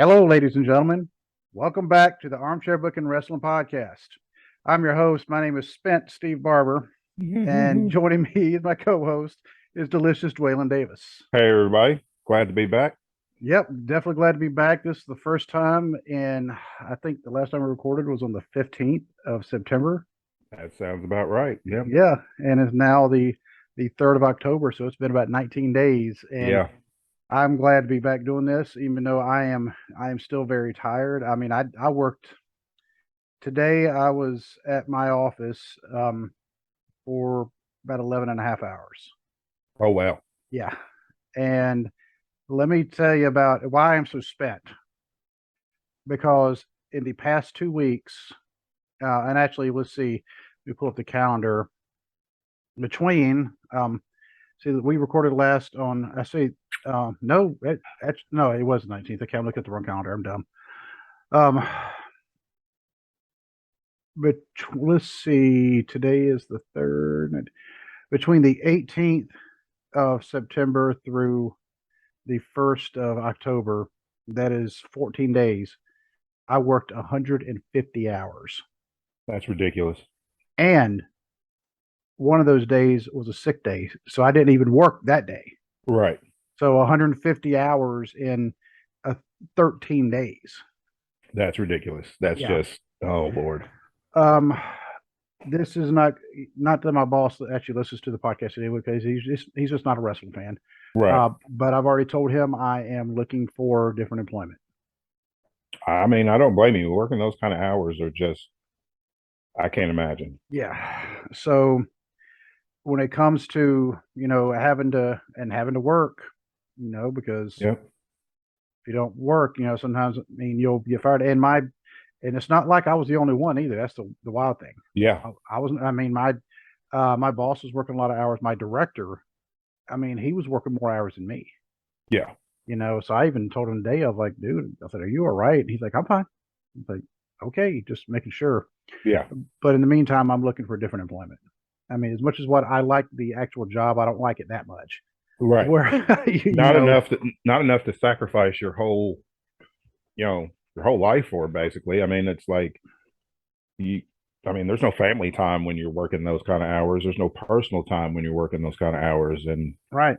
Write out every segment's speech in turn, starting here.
Hello, ladies and gentlemen. Welcome back to the Armchair Booking Wrestling Podcast. I'm your host. My name is Spent Steve Barber, and joining me as my co-host is Delicious Dwaylen Davis. Hey, everybody. Glad to be back. Yep, definitely glad to be back. This is the first time, and I think the last time we recorded was on the 15th of September. That sounds about right. Yep. Yeah, and it's now the 3rd of October, so it's been about 19 days. And Yeah. I'm glad to be back doing this, even though I am still very tired. I mean, I worked today. I was at my office for about 11 and a half hours. Oh, wow. Yeah. And let me tell you about why I'm so spent. Because in the past 2 weeks, and actually, let's see, we pull up the calendar between, see that we recorded last on, I see, no, no, it was the 19th. Okay, I'm looking at the wrong calendar. I'm dumb. But let's see, today is the 3rd. Between the 18th of September through the 1st of October, that is 14 days, I worked 150 hours. That's ridiculous. And one of those days was a sick day, so I didn't even work that day. Right. So 150 hours in 13 days. That's ridiculous. That's just, oh, Lord. This is not that my boss actually listens to the podcast anyway, because he's just not a wrestling fan. Right. But I've already told him I am looking for different employment. I mean, I don't blame you. Working those kind of hours are just, I can't imagine. Yeah. So when it comes to, having to work, because Yep. if you don't work, sometimes, I mean, you'll get fired. And it's not like I was the only one either. That's the wild thing. Yeah. I wasn't. I mean, my boss was working a lot of hours. My director, I mean, he was working more hours than me. Yeah. So I even told him today, I was like, dude, I said, are you all right? And he's like, I'm fine. He's like, okay, just making sure. Yeah. But in the meantime, I'm looking for different employment. I mean, as much as what I like the actual job, I don't like it that much. Right. Where not enough to sacrifice your whole life for, basically. I mean, it's like there's no family time when you're working those kind of hours. There's no personal time when you're working those kind of hours. And right.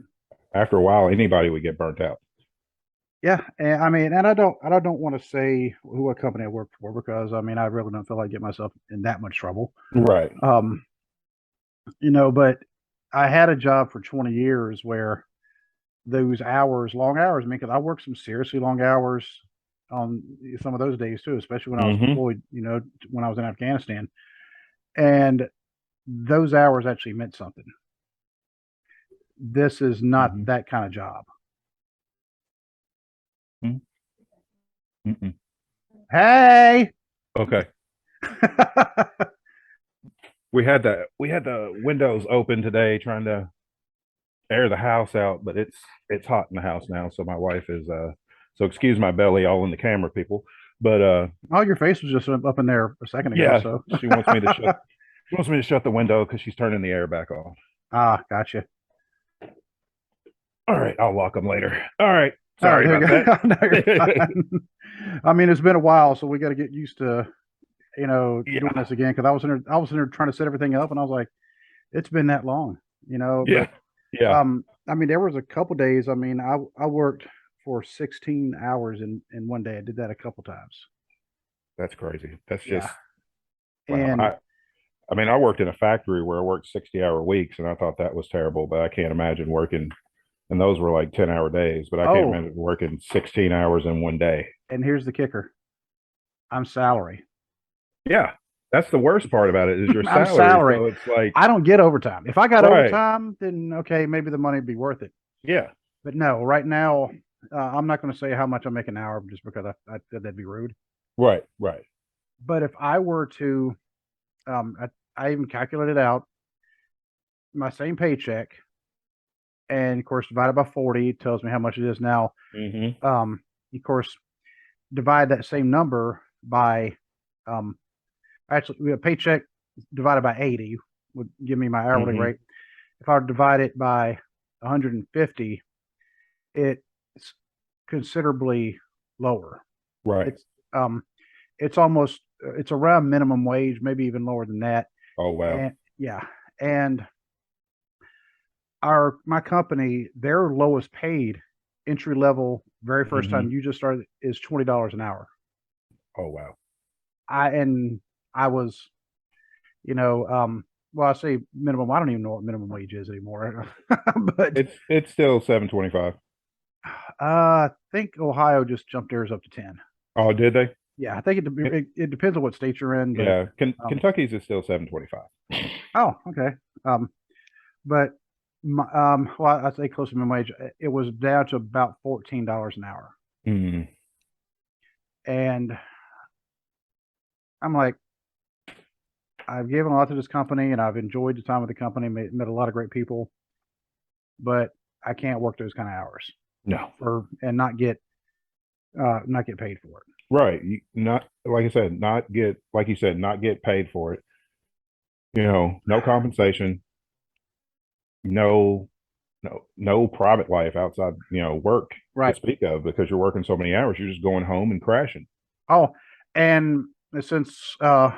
After a while, anybody would get burnt out. Yeah. And I mean, and I don't want to say what company I work for, because I mean, I really don't feel like getting myself in that much trouble. Right. But I had a job for 20 years where those hours, long hours, I mean, because I worked some seriously long hours on some of those days too, especially when I was deployed, when I was in Afghanistan. And those hours actually meant something. This is not that kind of job. Hey. Okay. We had the windows open today trying to air the house out, but it's hot in the house now. So my wife is so excuse my belly all in the camera, people. But oh, your face was just up in there a second ago. Yeah, so she wants me to shut the window because she's turning the air back on. Ah, gotcha. All right, I'll lock them later. All right. Sorry about that. No, you're fine. I mean, it's been a while, so we got to get used to, doing this again. Because I was in there trying to set everything up, and I was like, it's been that long, Yeah. But, yeah. I mean, there was a couple days. I mean, I worked for 16 hours in one day. I did that a couple times. That's crazy. That's just. Wow. And I mean, I worked in a factory where I worked 60-hour weeks, and I thought that was terrible. But I can't imagine working. And those were like 10-hour days, but I can't imagine working 16 hours in one day. And here's the kicker. I'm salary. Yeah. That's the worst part about it is your salary. I'm salary. So it's like, I don't get overtime. If I got overtime, then okay, maybe the money would be worth it. Yeah. But no, right now, I'm not going to say how much I make an hour just because I said that'd be rude. Right. But if I were to, I even calculated out my same paycheck, and of course divided by 40 tells me how much it is now. Of course, divide that same number by, actually, we have paycheck divided by 80 would give me my hourly rate. If I divide it by 150, it's considerably lower. Right. It's it's almost it's around minimum wage, maybe even lower than that. Oh wow. And yeah, and our my company, their lowest paid entry level, very first Hmm. time you just started is $20 an hour. Oh wow. And I was, you know, well, I say minimum. I don't even know what minimum wage is anymore. But It's still 7.25. I think Ohio just jumped theirs up to 10. Oh, did they? Yeah, I think it depends on what state you're in, but Yeah. um, Kentucky's is still 7.25. oh, okay. Um, but well, I say close to minimum wage. It was down to about $14 an hour, Mm, and I'm like, I've given a lot to this company, and I've enjoyed the time with the company, met a lot of great people, but I can't work those kind of hours no. for and not get paid for it. Right. Not like I said, not get like you said, not get paid for it. No compensation, no no private life outside, work to Right. speak of because you're working so many hours, you're just going home and crashing. Oh, and since I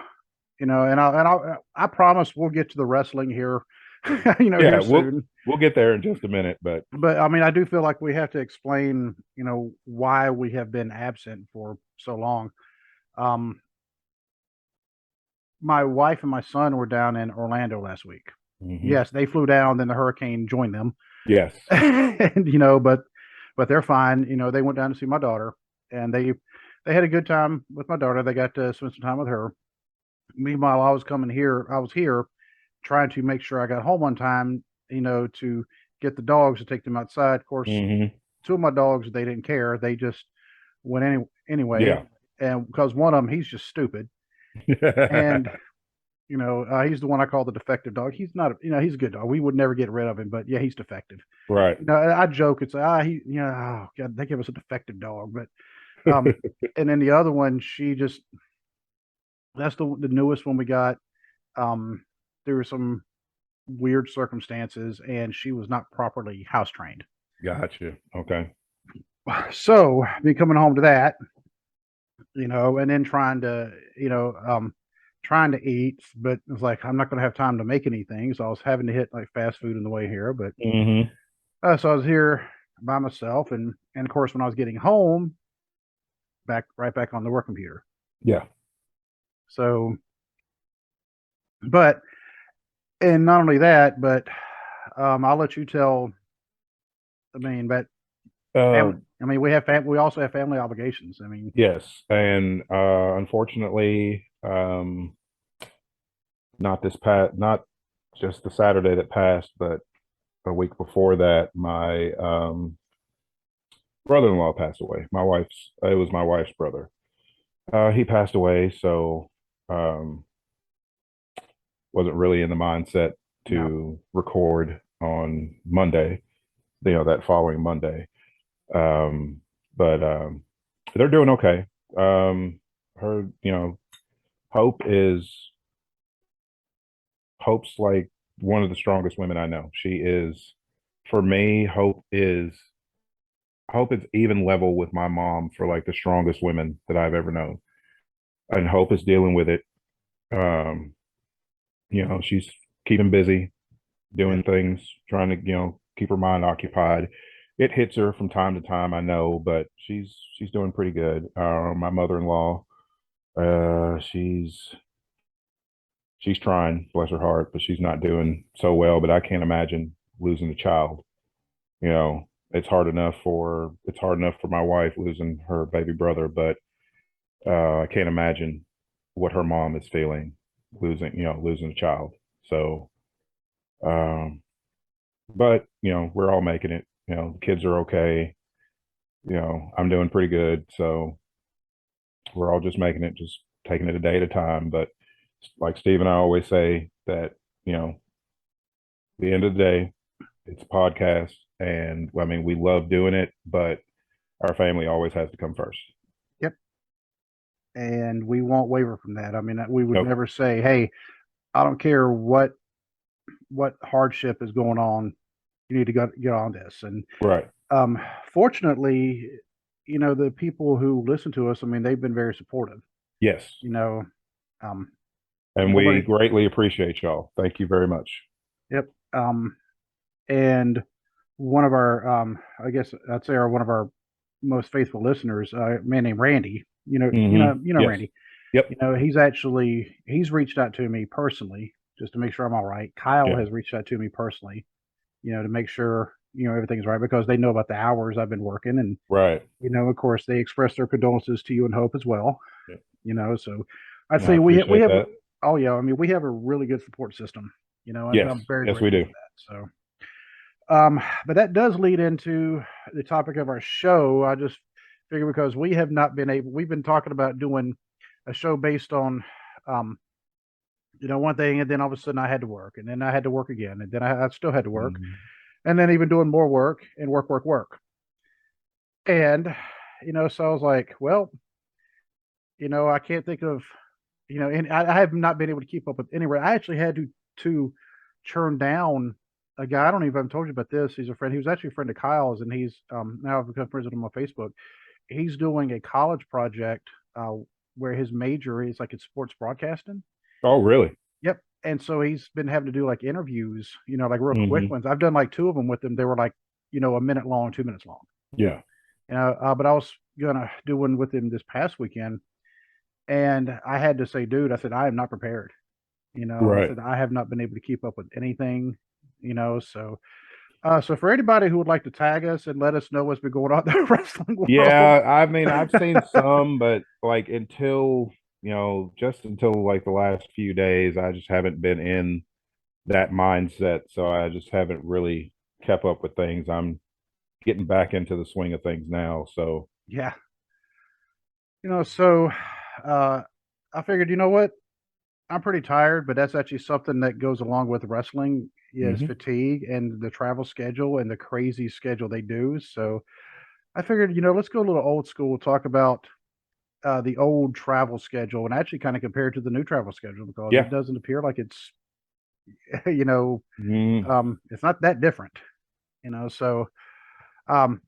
promise we'll get to the wrestling here, Yeah, here soon. we'll get there in just a minute, but But I mean, I do feel like we have to explain, why we have been absent for so long. Um, my wife and my son were down in Orlando last week. mhm. Yes, they flew down, then the hurricane joined them, Yes. and but they're fine. They went down to see my daughter, and they had a good time with my daughter. They got to spend some time with her. Meanwhile, I was here trying to make sure I got home on time, to get the dogs to take them outside. Of course, Hmm. two of my dogs, they didn't care. They just went anyway. Yeah. And because one of them, he's just stupid. And, he's the one I call the defective dog. He's not, he's a good dog. We would never get rid of him, but yeah, he's defective. Right. I joke and say, oh God, they give us a defective dog. But, and then the other one, that's the newest one we got. Um, there were some weird circumstances, and she was not properly house trained. Gotcha. Okay. So, me coming home to that, and then trying to eat, but it's like I'm not going to have time to make anything, so I was having to hit like fast food on the way here. But Hmm. so I was here by myself, and of course, when I was getting home, right back on the work computer. Yeah. So, but and not only that, but I'll let you tell. I mean, but Uh, family. I mean, we also have family obligations. I mean, yes. And unfortunately, not just the Saturday that passed, but a week before that, my brother-in-law passed away. It was my wife's brother. He passed away, so um, wasn't really in the mindset no, to record on Monday, that following Monday. But they're doing okay. Her, Hope is Hope's like one of the strongest women I know. She is, for me, Hope is even level with my mom for like the strongest women that I've ever known. And Hope is dealing with it. Um, she's keeping busy, yeah, doing things, trying to, keep her mind occupied. It hits her from time to time, I know, but she's doing pretty good. My mother-in-law, she's trying, bless her heart, but she's not doing so well. But I can't imagine losing a child. It's hard enough for my wife losing her baby brother, but I can't imagine what her mom is feeling losing a child. So, um, but we're all making it. The kids are okay. I'm doing pretty good. So we're all just making it, just taking it a day at a time. But like Steve and I always say that, the end of the day, it's a podcast, and I mean we love doing it, but our family always has to come first. yep, and we won't waver from that. I mean, we would Nope. never say, "Hey, I don't care what hardship is going on. You need to get on this." And Right. fortunately, the people who listen to us, I mean, they've been very supportive. Yes. You know, um, And we nobody. greatly appreciate y'all. Thank you very much. Yep. And one of our, I guess I'd say one of our most faithful listeners, a man named Randy. Yes. Randy. Yep. He's reached out to me personally just to make sure I'm all right. Kyle Yeah. has reached out to me personally, to make sure everything's right because they know about the hours I've been working, and Right. of course they express their condolences to you and Hope as well. Yeah. So I'd I say we appreciate have that. oh yeah, I mean we have a really good support system. Yes. I'm very Yes, we grateful do. for that. So but that does lead into the topic of our show. I just figure because we've been talking about doing a show based on, um, one thing, and then all of a sudden I had to work, and then I had to work again, and then I still had to work, Mhm. and then even doing more work and work, work, work. And, so I was like, well, I can't think of, and I have not been able to keep up with anywhere. I actually had to turn down a guy. I don't even know if I've told you about this. He's a friend. He was actually a friend of Kyle's, and he's now I've become friends with him on Facebook. He's doing a college project where his major is like in sports broadcasting. Oh, really? Yep. And so he's been having to do like interviews, like real quick Hmm. ones. I've done like two of them with him. They were like, a minute long, 2 minutes long. Yeah. But I was gonna do one with him this past weekend, and I had to say, dude, I said I am not prepared. I Right. said I have not been able to keep up with anything. So so for anybody who would like to tag us and let us know what's been going on in the wrestling world. Yeah. I mean, I've seen some, but like just until like the last few days, I just haven't been in that mindset. So I just haven't really kept up with things. I'm getting back into the swing of things now. So, Yeah. So uh I figured, you know what? I'm pretty tired, but that's actually something that goes along with wrestling is hmm. fatigue and the travel schedule and the crazy schedule they do. So I figured, let's go a little old school, talk about the old travel schedule and actually kind of compare it to the new travel schedule because it Yeah. doesn't appear like it's, you know, Mm. it's not that different, So, um,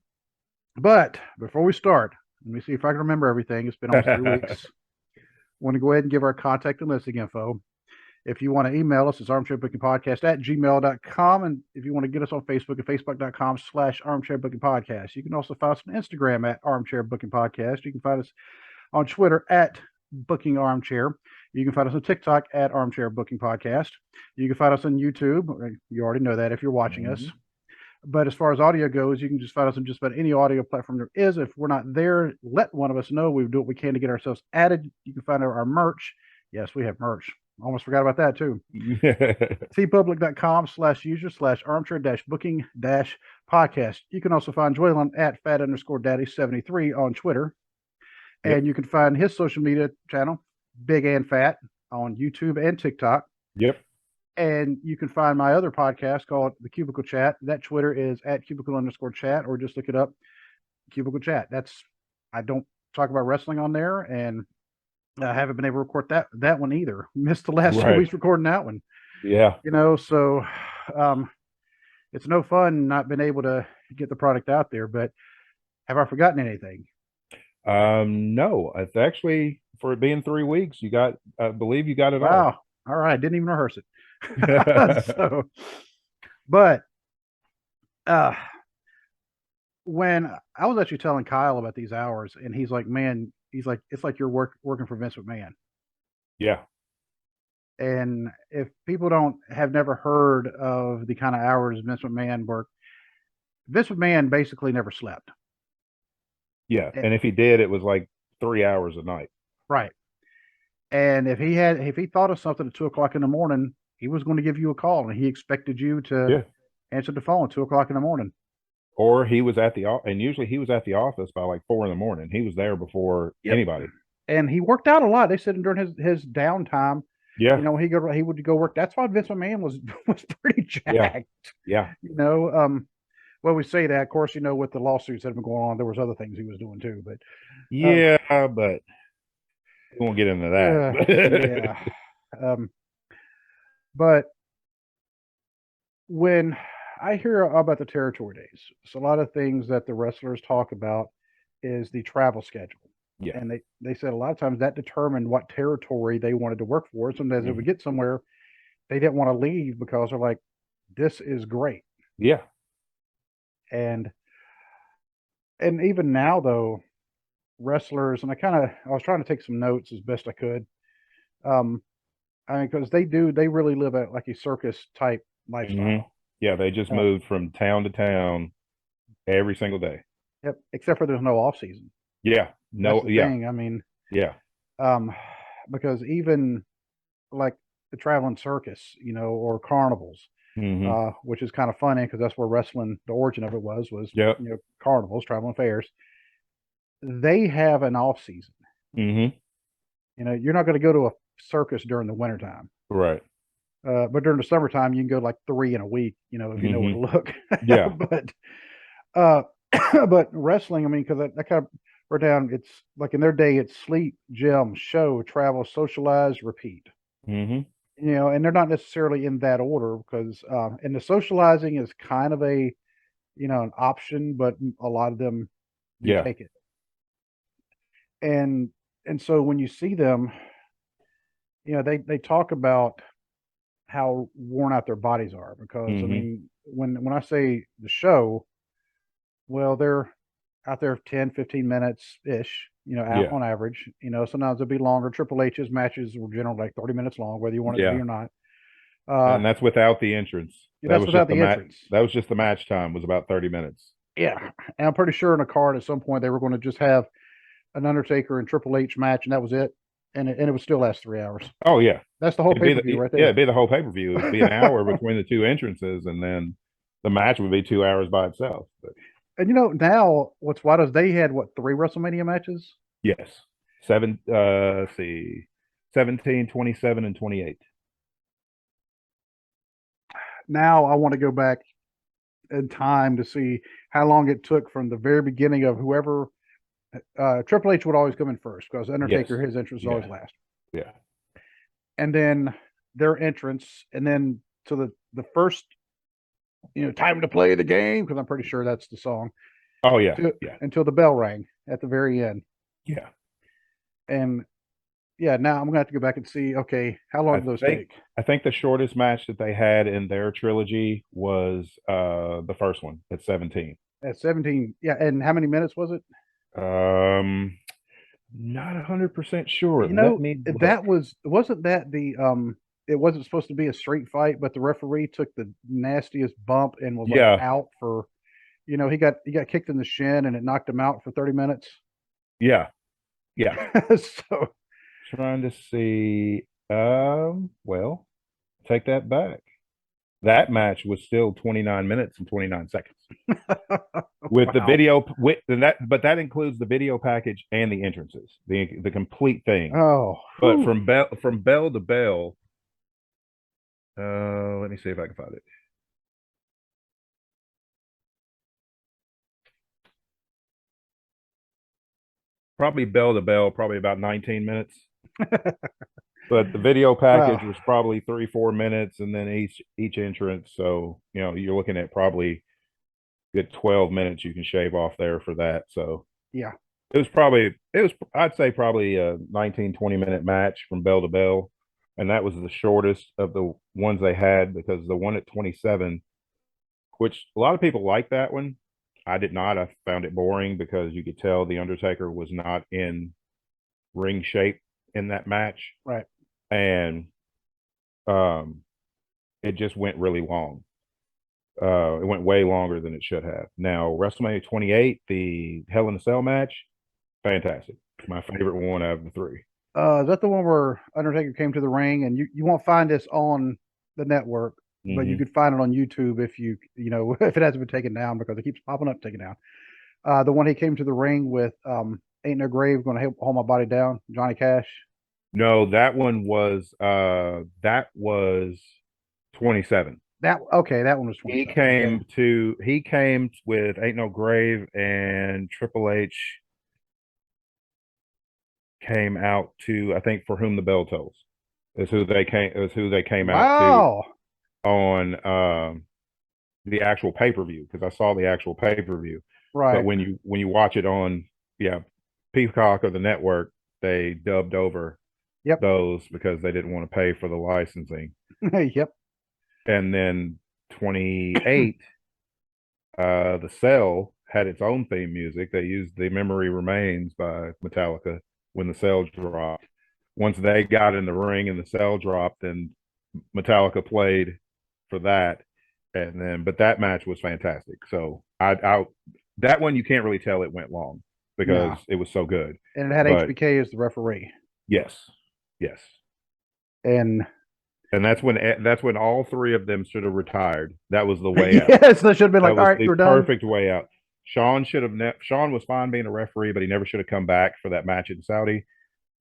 but before we start, let me see if I can remember everything. It's been almost 3 weeks. I want to go ahead and give our contact and listing info. If you want to email us, it's armchairbookingpodcast at gmail.com. And if you want to get us on Facebook at facebook.com/armchairbookingpodcast. You can also find us on Instagram at armchairbookingpodcast. You can find us on Twitter at bookingarmchair. You can find us on TikTok at armchairbookingpodcast. You can find us on YouTube. You already know that if you're watching us. Mhm. But as far as audio goes, you can just find us on just about any audio platform there is. If we're not there, let one of us know. We do what we can to get ourselves added. You can find our merch. Yes, we have merch. Almost forgot about that too. tpublic.com/user/armchair-booking-podcast. You can also find Joylon at fat_daddy73 on Twitter. Yep. And you can find his social media channel, Big and Fat, on YouTube and TikTok. Yep. And you can find my other podcast called The Cubicle Chat. That Twitter is at cubicle_chat, or just look it up, Cubicle Chat. I don't talk about wrestling on there, and I haven't been able to record that one either. Missed the last two Right. weeks recording that one. Yeah. So um, it's no fun not being able to get the product out there. But have I forgotten anything? No, it's actually for it being 3 weeks, I believe you got it all. Wow. All right. Didn't even rehearse it. So, but uh, when I was actually telling Kyle about these hours, and he's like, "Man, he's like, it's like you're working for Vince McMahon." Yeah. And if people don't have never heard of the kind of hours Vince McMahon worked, Vince McMahon basically never slept. Yeah. Eh, And if he did, it was like 3 hours a night. right. And if he thought of something at 2 o'clock in the morning, he was going to give you a call, and he expected you to Yeah. answer the phone at 2 o'clock in the morning. Or he was at and usually he was at the office by like 4 in the morning. He was there before Yep. anybody. And he worked out a lot. They said during his downtime, Yeah. he would go work. That's why Vince McMahon was pretty Yeah. jacked. Yeah. Well, we say that, of course, with the lawsuits that have been going on, there was other things he was doing too. But Yeah. But we won't get into yeah, that. um, but when I hear about the territory days, it's a lot of things that the wrestlers talk about is the travel schedule. Yeah. And they said a lot of times that determined what territory they wanted to work for. Sometimes they would get somewhere they didn't want to leave because they're like, this is great. Yeah. And even now though, wrestlers, and I was trying to take some notes as best I could. I mean, because they really live at like a circus type lifestyle. Yeah, they just Uh, moved from town to town every single day. yep, except for there's no off season. Yeah. That's No, the yeah. thing. I mean, Yeah. um, because even like the traveling circus, or carnivals, Hmm. which is kind of funny because that's where wrestling, the origin of it was Yep. carnivals, traveling fairs. They have an off season. Hmm. You're not going to go to a circus during the wintertime. Right. But during the summertime, you can go like 3 in a week, if you know where Hmm. to look. Yeah. But uh, but wrestling, I mean, because that kind of wrote down, it's like in their day, it's sleep, gym, show, travel, socialize, repeat. Hmm. And they're not necessarily in that order because, and the socializing is kind of an option, but a lot of them do Yeah. take it. And so when you see them, they talk about how worn out their bodies are because I Hmm. mean, when I say the show, well, they're out there 10, 15 minutes ish, out Yeah. on average. Sometimes it'll be longer. Triple H's matches were generally like 30 minutes long, whether you want it to be Yeah. or not. Uh, And that's without the entrance. That that's was just without the the match. entrance. That was just the match time was about 30 minutes. Yeah. And I'm pretty sure in a card at some point they were going to just have an Undertaker and Triple H match, and that was it. And it would still last 3 hours. Oh yeah. That's the whole It'd be pay per view right yeah, there. it'd be the whole pay-per-view. It'd be an hour between the two entrances, and then the match would be 2 hours by itself. But And now what's wild is they had what, 3 WrestleMania matches? yes. Let's see, 17, 27, and 28. Now I want to go back in time to see how long it took from the very beginning of whoever. Triple H would always come in first because Yes. Undertaker, his entrance was always Yeah. last, Yeah. and then their entrance, and then to the first, time to play the game, because I'm pretty sure that's the song, Oh yeah. to, Yeah. until the bell rang at the very end. Yeah. And yeah, now I'm gonna have to go back and see. Okay, how long I did those think take? I think the shortest match that they had in their trilogy was the first one at 17. At 17, yeah. And how many minutes was it? Um Not 100% sure. Let me look. That wasn't that the it wasn't supposed to be a straight fight, but the referee took the nastiest bump and was like Yeah. out for, he got kicked in the shin and it knocked him out for 30 minutes. Yeah. Yeah. So Trying to see. Well, take that back. That match was still 29 minutes and 29 seconds with the wow. video with that, but that includes the video package and the entrances, the complete thing. Oh, But whew. from bell to bell, let me see if I can find it. Probably bell to bell, probably about 19 minutes. But the video package Wow. was probably 3-4 minutes, and then each entrance. So you're looking at probably good 12 minutes you can shave off there for that. So Yeah. I'd say probably a 19-20 minute match from bell to bell, and that was the shortest of the ones they had because the one at 27, which a lot of people like that one, I did not. I found it boring because you could tell the Undertaker was not in ring shape in that match, Right. and um, it just went really long. It went way longer than it should have. Now, WrestleMania 28, the Hell in a Cell match, fantastic. My favorite one out of the three. Is that the one where Undertaker came to the ring? And you won't find this on the network, but you Hmm. could find it on YouTube if if it hasn't been taken down because it keeps popping up taken down. The one he came to the ring with, "Ain't No Grave Gonna Hold My Body Down," Johnny Cash. No, that was 27. That one was He 27. Okay. came with Ain't No Grave, and Triple H came out to, I think, For Whom the Bell Tolls is who they came out to Wow. on the actual pay-per-view, because I saw the actual pay-per-view. But Right. when you watch it on yeah, Peacock or the network, they dubbed over Yep. those because they didn't want to pay for the licensing. Yep. And then 28, the Cell had its own theme music. They used the Memory Remains by Metallica when the Cell dropped. Once they got in the ring and the Cell dropped, then Metallica played for that. And then, but that match was fantastic. So I that one you can't really tell it went long because No. it was so good. And it had But HBK as the referee. yes, yes, And and that's when all three of them should have retired. That was the way out. yes, they should have been That like, all was right, the you're done. perfect way out. Sean should have. Sean was fine being a referee, but he never should have come back for that match in Saudi.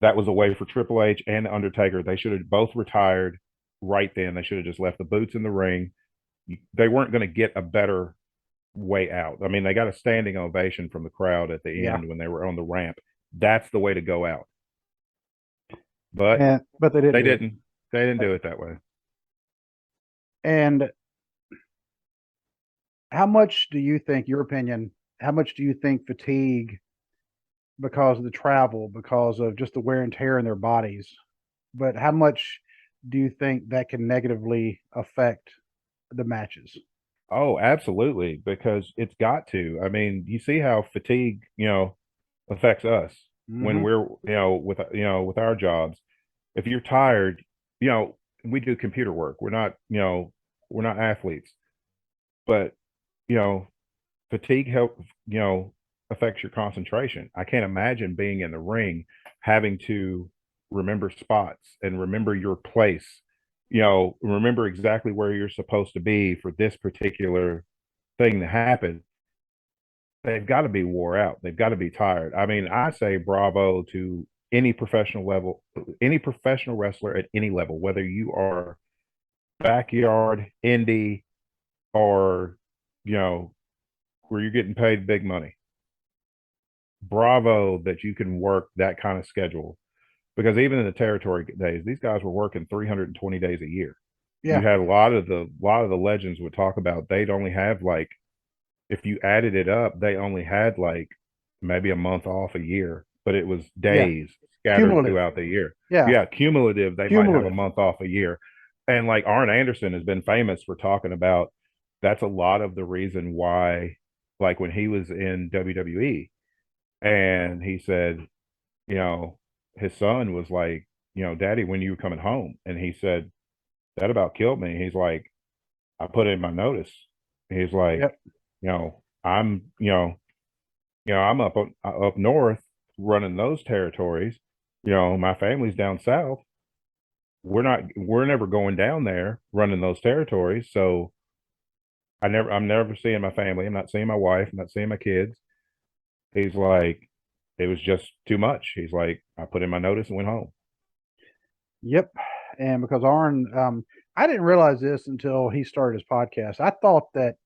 That was a way for Triple H and Undertaker. They should have both retired right then. They should have just left the boots in the ring. They weren't going to get a better way out. I mean, they got a standing ovation from the crowd at the Yeah. end when they were on the ramp. That's the way to go out. But But they didn't. They didn't. They didn't do it that way. And how much do you think, your opinion, how much do you think fatigue because of the travel, because of just the wear and tear in their bodies, but how much do you think that can negatively affect the matches? Oh, absolutely, because it's got to. I mean, you see how fatigue, affects us when Mm-hmm. we're, with our jobs. If you're tired, we do computer work. We're not athletes, but you know, fatigue help, affects your concentration. I can't imagine being in the ring having to remember spots and remember your place, remember exactly where you're supposed to be for this particular thing to happen. They've got to be wore out. They've got to be tired. I mean, I say bravo to any professional level, any professional wrestler at any level, whether you are backyard, indie, or, you know, where you're getting paid big money. Bravo that you can work that kind of schedule, because even in the territory days, these guys were working 320 days a year. You Yeah. had a lot of the legends would talk about they'd only have like, if you added it up, they only had like maybe a month off a year, but it was Yeah. days scattered Cumulative. throughout the year. Yeah. Yeah, cumulative, they might have a Cumulative. month off a year. And like Arn Anderson has been famous for talking about, that's a lot of the reason why, like when he was in WWE, and he said, you know, his son was like, Daddy, when you were coming home? And he said, that about killed me. He's like, I put in my notice. He's like, Yep. I'm, I'm up north running those territories. My family's down south. We're never going down there running those territories. So I'm never seeing my family. I'm not seeing my wife. I'm not seeing my kids. He's like, it was just too much. He's like, I put in my notice and went home. Yep. And because Arn, I didn't realize this until he started his podcast. I thought that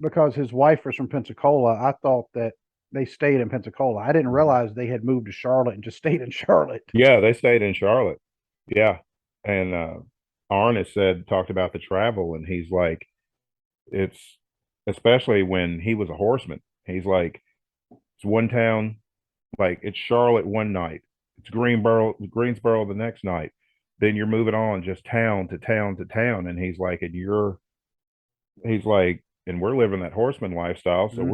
because his wife was from Pensacola, I thought that they stayed in Pensacola. I didn't realize they had moved to Charlotte and just stayed in Charlotte. Yeah, they stayed in Charlotte. Yeah. And Arn has talked about the travel, and he's like, it's especially when he was a horseman. He's like, it's one town, like it's Charlotte one night, it's Greensboro the next night. Then you're moving on just town to town to town. And he's like, and we're living that horseman lifestyle. So Mm-hmm.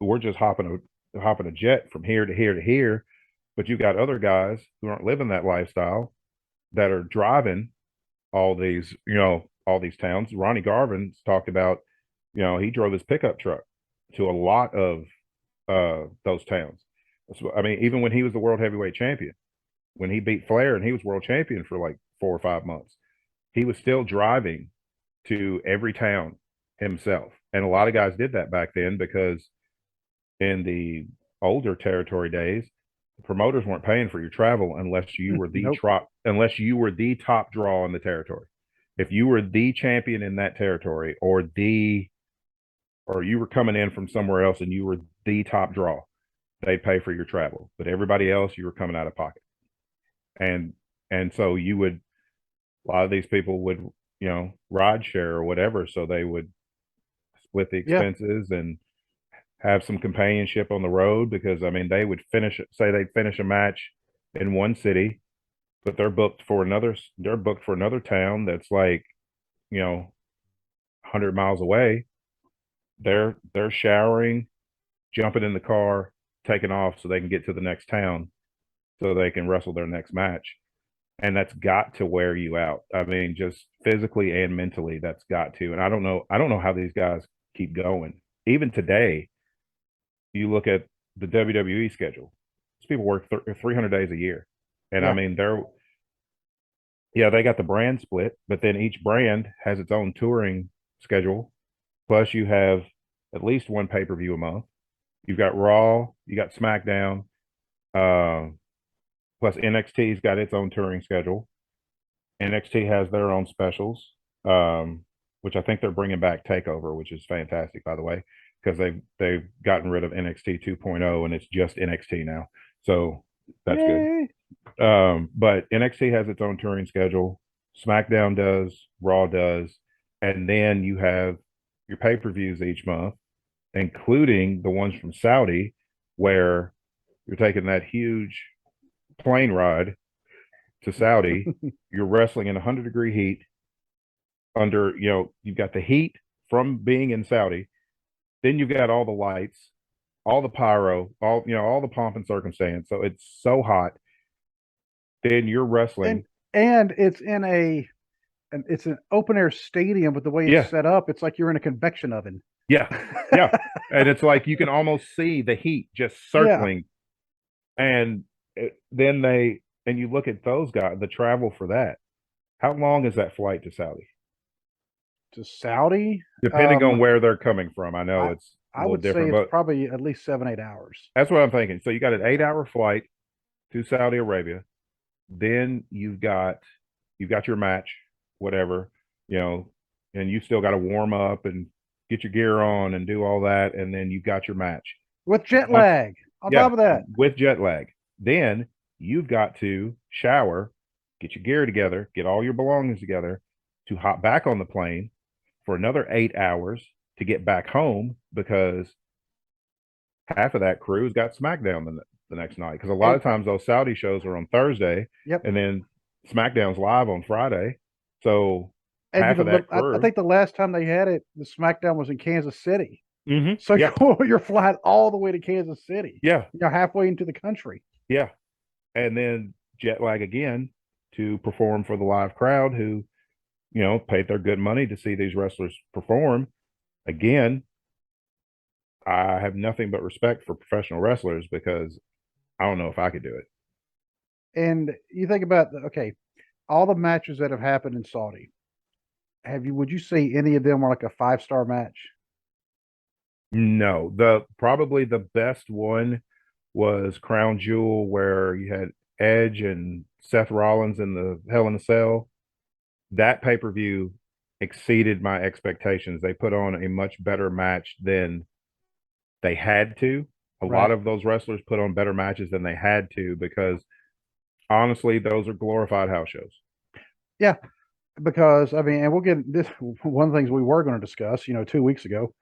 we're just hopping a jet from here to here to here. But you got other guys who aren't living that lifestyle that are driving all these towns. Ronnie Garvin's talked about, he drove his pickup truck to a lot of those towns. So, I mean, even when he was the world heavyweight champion, when he beat Flair and he was world champion for like 4 or 5 months, he was still driving to every town himself. And a lot of guys did that back then because in the older territory days, the promoters weren't paying for your travel unless you were Nope. the top draw in the territory. If you were the champion in that territory, or you were coming in from somewhere else and you were the top draw, they'd pay for your travel. But everybody else, you were coming out of pocket. And so a lot of these people would, ride share or whatever, so they would split the Yeah. expenses and have some companionship on the road because I mean they would say they'd finish a match in one city, but they're booked for another town that's like, 100 miles away. They're showering, jumping in the car, taking off so they can get to the next town so they can wrestle their next match. And that's got to wear you out. I mean, just physically and mentally, that's got to. And I don't know how these guys keep going. Even today, you look at the WWE schedule. These people work 300 days a year. And I Yeah. mean, yeah, they got the brand split, but then each brand has its own touring schedule. Plus, you have at least one pay-per-view a month. You've got Raw, you got SmackDown, uh, plus NXT's got its own touring schedule. NXT has their own specials, which I think they're bringing back Takeover, which is fantastic, by the way, because they've gotten rid of NXT 2.0 and it's just NXT now. So that's good. Yay. But NXT has its own touring schedule. SmackDown does, Raw does, and then you have your pay-per-views each month, including the ones from Saudi, where you're taking that huge plane ride to Saudi. You're wrestling in 100-degree heat under, you've got the heat from being in Saudi. Then you've got all the lights, all the pyro, all the pomp and circumstance. So it's so hot. Then you're wrestling. And it's it's an open air stadium, but the way it's set up, it's like you're in a convection oven. Yeah. Yeah. And it's like you can almost see the heat just circling. Yeah. And then you look at those guys, the travel for that. How long is that flight to Saudi? To Saudi? Depending on where they're coming from. I know it's I would say it's probably at least 7-8 hours. That's what I'm thinking. So you got an 8-hour flight to Saudi Arabia. Then you've got your match, whatever, and you still got to warm up and get your gear on and do all that. And then you've got your match. With jet lag on top of that. With jet lag. Then you've got to shower, get your gear together, get all your belongings together to hop back on the plane for another 8 hours to get back home because half of that crew has got SmackDown the next night. Because a lot of times those Saudi shows are on Thursday. Yep. And then SmackDown's live on Friday. So half of that crew. I think the last time they had it, the SmackDown was in Kansas City. Mm-hmm. So you're flying all the way to Kansas City. Yeah. Halfway into the country. Yeah. And then jet lag again to perform for the live crowd who, paid their good money to see these wrestlers perform. Again, I have nothing but respect for professional wrestlers because I don't know if I could do it. And you think about, all the matches that have happened in Saudi, would you say any of them were like a 5-star match? No, probably the best one was Crown Jewel, where you had Edge and Seth Rollins in the Hell in a Cell. That pay-per-view exceeded my expectations. They put on a much better match than they had to. A lot of those wrestlers put on better matches than they had to because honestly, those are glorified house shows. Yeah, because and we'll get this. One of the things we were going to discuss, 2 weeks ago,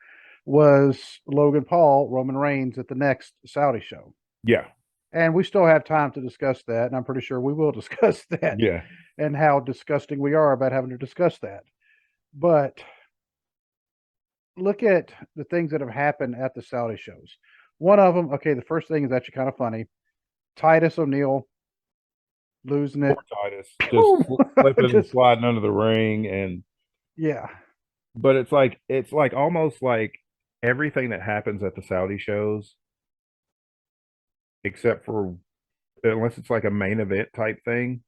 was Logan Paul, Roman Reigns at the next Saudi show. Yeah. And we still have time to discuss that, and I'm pretty sure we will discuss that. Yeah. And how disgusting we are about having to discuss that. But look at the things that have happened at the Saudi shows. One of them, the first thing is actually kind of funny. Titus O'Neil losing it. Poor Titus. Just flipping and sliding under the ring. And yeah. But it's like almost like everything that happens at the Saudi shows, except for unless it's like a main event type thing,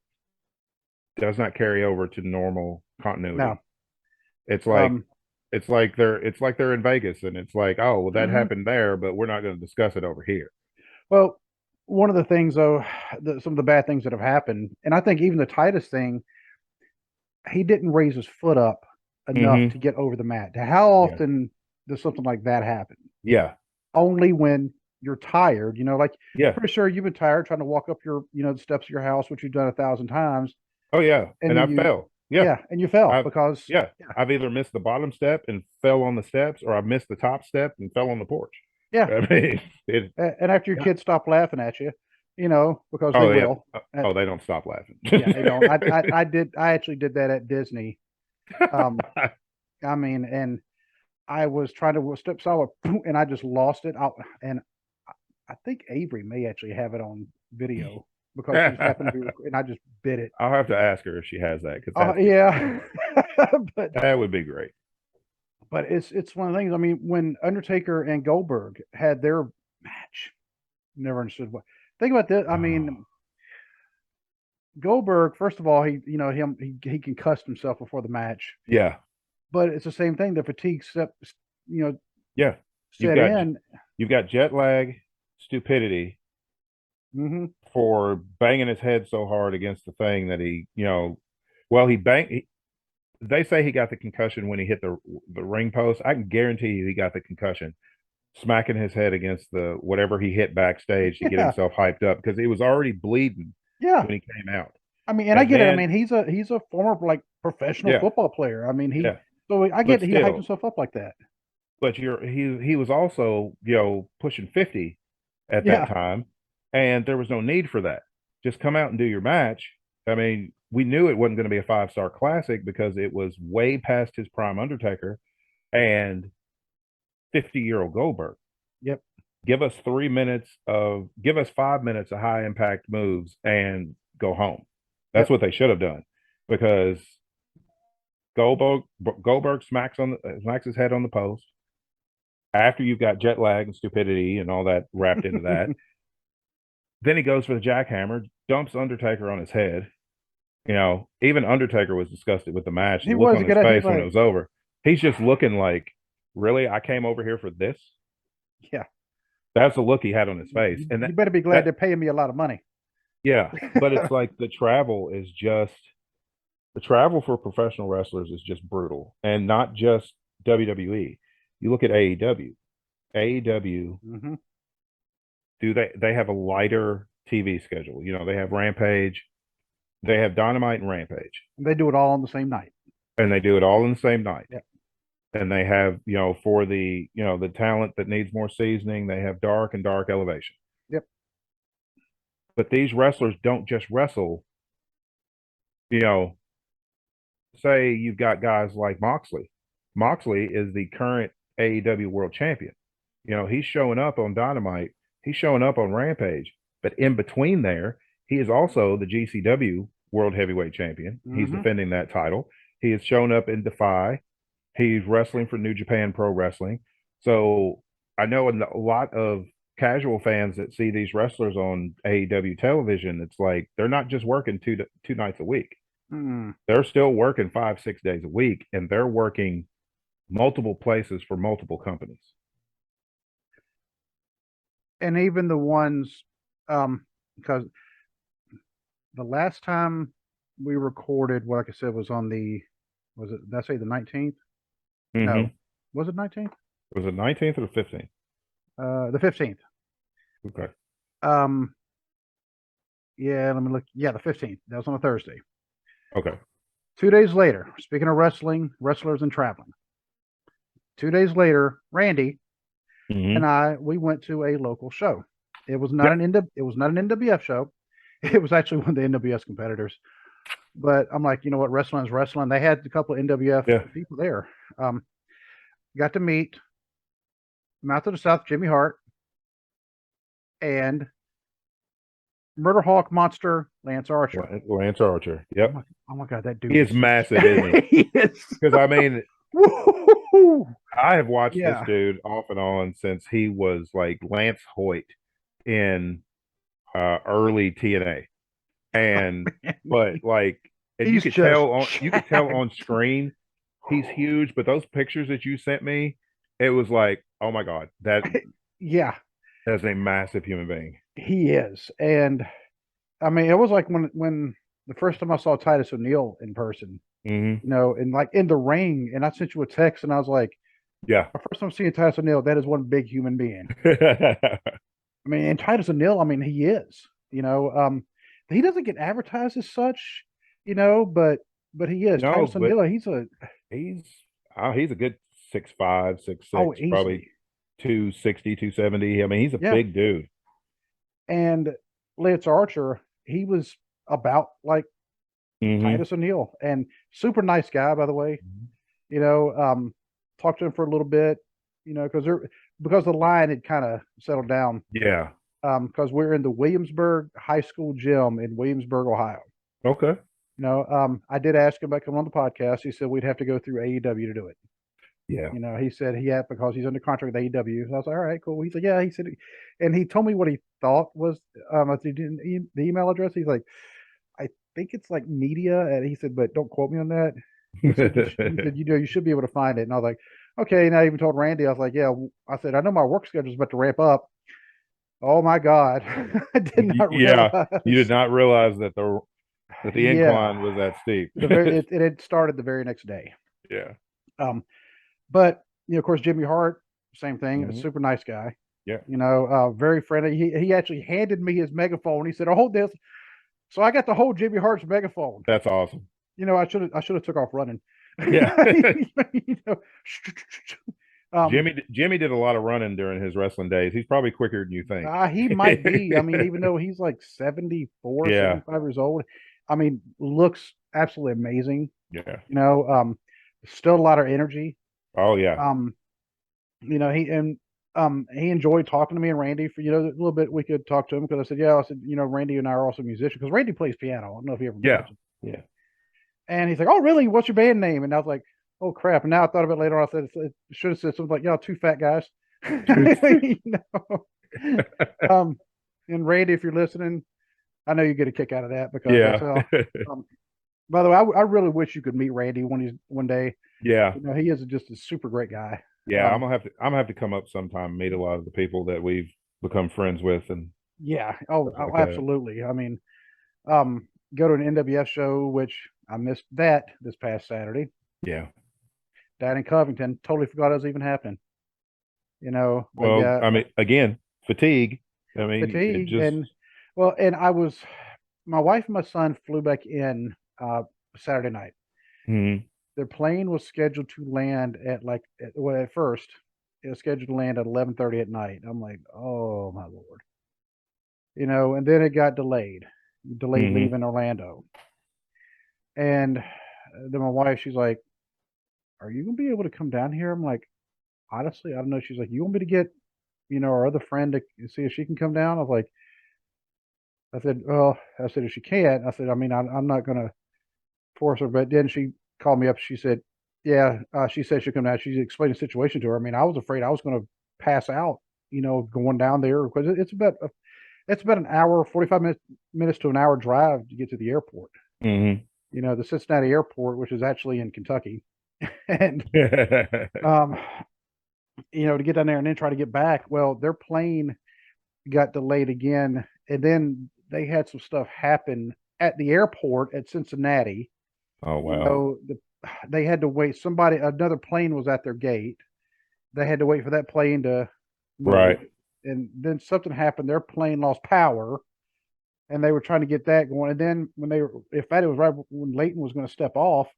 does not carry over to normal continuity. No. It's like they're in Vegas and it's like, oh, well, that happened there, but we're not going to discuss it over here. Well, one of the things though, some of the bad things that have happened, and I think even the Titus thing, he didn't raise his foot up enough to get over the mat. How often does something like that happen? Yeah. Only when you're tired, pretty sure you've been tired trying to walk up your, the steps of your house, which you've done 1,000 times. Oh yeah. And I fell. Yeah. And you fell because I've either missed the bottom step and fell on the steps, or I've missed the top step and fell on the porch. Yeah. I mean, it. And after your Yeah. kids stop laughing at you, because they Oh yeah. will. Oh, they don't stop laughing. Yeah, they don't. I actually did that at Disney. Um, I mean, and I was trying to step solid, and I just lost it. And I think Avery may actually have it on video because she just happened to be, and I just bit it. I'll have to ask her if she has that because that's Yeah, but that would be great. it's one of the things. I mean, when Undertaker and Goldberg had their match, never understood what. Think about this. I mean, Goldberg, first of all, he concussed himself before the match, Yeah, but it's the same thing. The fatigue you know, yeah. You've set got in. you've got jet lag, stupidity Hmm. for banging his head so hard against the thing that well, he banged. They say he got the concussion when he hit the ring post. I can guarantee you he got the concussion smacking his head against the whatever he hit backstage to get Yeah, himself hyped up because he was already bleeding yeah. when he came out. I mean, and I And get it. I then, mean, he's a former like professional yeah, football player. I mean, yeah, I get but that he hyped still, himself up like that. but he was also pushing 50 at that Yeah, time, and there was no need for that. Just come out and do your match. I mean, we knew it wasn't going to be a 5-star classic because it was way past his prime Undertaker and 50-year-old Goldberg. yep. Give us 5 minutes of high impact moves and go home. That's Yep. what they should have done because Goldberg smacks his head on the post after you've got jet lag and stupidity and all that wrapped into that. Then he goes for the jackhammer, dumps Undertaker on his head. Even Undertaker was disgusted with the match. He The look was on a his good. He's face when it like, was over, he's just looking like, really? I came over here for this? yeah. That's the look he had on his face. And You better be glad that they're paying me a lot of money. yeah, but it's like the travel for professional wrestlers is just brutal, and not just WWE. You look at AEW. AEW Hmm. they have a lighter TV schedule. They have Rampage, they have Dynamite and Rampage, They do it all on the same night. and they do it all in the same night. Yeah. And they have for the talent that needs more seasoning, they have Dark and Dark Elevation. Yep. But these wrestlers don't just wrestle. You know, say you've got guys like Moxley. Moxley is the current AEW World Champion. He's showing up on Dynamite. He's showing up on Rampage. But in between there, he is also the GCW World Heavyweight Champion. He's Hmm. defending that title. He has shown up in Defy. He's wrestling for New Japan Pro Wrestling. So I know a lot of casual fans that see these wrestlers on AEW television, it's like they're not just working two nights a week. Mm. They're still working 5-6 days a week, and they're working multiple places for multiple companies. And even the ones, because the last time we recorded, like I said, was on did I say the 19th? Mm-hmm. No. Was it 19th? Was it 19th or the 15th? The 15th. Okay. Um, yeah, let me look. Yeah, the 15th. That was on a Thursday. Okay. 2 days later, speaking of wrestlers and traveling. 2 days later, Randy Mm-hmm. and we went to a local show. It was not Yep. it was not an NWF show. It was actually one of the NWS competitors. But I'm like, you know what? Wrestling is wrestling. They had a couple of NWF Yeah. people there. Got to meet Mouth of the South, Jimmy Hart, and Murder Hawk Monster, Lance Archer. Lance Archer. Yep. Oh my God, that dude He is massive, isn't he? he is. Because I mean, Woo-hoo-hoo. I have watched this Yeah. dude off and on since he was like Lance Hoyt in early TNA. And but like and He's just you could tell jacked. on screen he's huge, but those pictures that you sent me, it was like, oh my God, Yeah, that's a massive human being. he is. And I mean, it was like when the first time I saw Titus O'Neil in person, Mm-hmm. and like in the ring, and I sent you a text, and I was like, Yeah. the first time seeing Titus O'Neil, that is one big human being. I mean, and Titus O'Neil, I mean, he is. He doesn't get advertised as such, but he is. No, Titus but O'Neil, he's he's a good 6'5", 6'6", probably easily. 260, 270. I mean, he's a Yeah. big dude. And Lance Archer, he was about like Hmm. Titus O'Neil, and super nice guy, by the way. You know, talked to him for a little bit, because the line had kind of settled down. Yeah. Because we're in the Williamsburg High School gym in Williamsburg, Ohio. Okay. I did ask him about coming on the podcast. He said we'd have to go through AEW to do it. Yeah. He said he had because he's under contract with AEW. So I was like, all right, cool. He's like, yeah. He said, and he told me what he thought was the email address. He's like, I think it's like media, and he said, but don't quote me on that. He said, you should be able to find it. And I was like, okay. And I even told Randy, I was like, yeah. I said, I know my work schedule is about to ramp up. Oh my God, I did not Yeah. You did realize. not realize that the Yeah, incline was that steep. it had started the very next day. Yeah. Um, but of course, Jimmy Hart, same thing. A Hmm. super nice guy. Yeah. Very friendly. He actually handed me his megaphone. He said, "Oh, hold this." So I got to hold Jimmy Hart's megaphone. That's awesome. I should have took off running. Yeah. you know, um, Jimmy did a lot of running during his wrestling days. He's probably quicker than you think. he might be. I mean, even though he's like 74, Yeah. 75 years old, I mean, looks absolutely amazing. Yeah. Still a lot of energy. Oh yeah. Um, he enjoyed talking to me and Randy for a little bit. We could talk to him because I said, yeah, I said, Randy and I are also musicians because Randy plays piano. I don't know if he ever Yeah. mentioned. Yeah. And he's like, oh, really? What's your band name? And I was like, oh crap. And now I thought of it later on. I said, it should have said something like, y'all two fat guys. you know. And Randy, if you're listening, I know you get a kick out of that because Yeah. by the way, I really wish you could meet Randy one day. Yeah. He is just a super great guy. Yeah. I'm gonna have to come up sometime and meet a lot of the people that we've become friends with and Yeah. stuff Oh, like that. absolutely. I mean, go to an NWF show, which I missed that this past Saturday. Yeah. Down in Covington, totally forgot it was even happening. But Well, yeah, I mean, again, fatigue. I mean, it fatigue just. and my wife and my son flew back in Saturday night. Mhm. Their plane was scheduled to land at first it was scheduled to land at 11:30 at night. I'm like, oh my Lord, and then it got delayed Mhm. leaving Orlando. And then my wife, she's like, are you gonna be able to come down here? I'm like, honestly, I don't know. She's like, you want me to get, our other friend to see if she can come down? I said, well, I said, if she can't, I said, I mean, I'm not gonna force her. But then she called me up. She said, yeah, she said she'll come down. She explained the situation to her. I mean, I was afraid I was gonna pass out, going down there because it's about an hour, 45 minutes to an hour drive to get to the airport. Mhm. The Cincinnati airport, which is actually in Kentucky. And um, to get down there and then try to get back. Well, their plane got delayed again, and then they had some stuff happen at the airport at Cincinnati. Oh You wow. know, they had to wait. Another plane was at their gate. They had to wait for that plane to move, Right. and then something happened. Their plane lost power, and they were trying to get that going. And then in fact, it was right when Leighton was going to step off,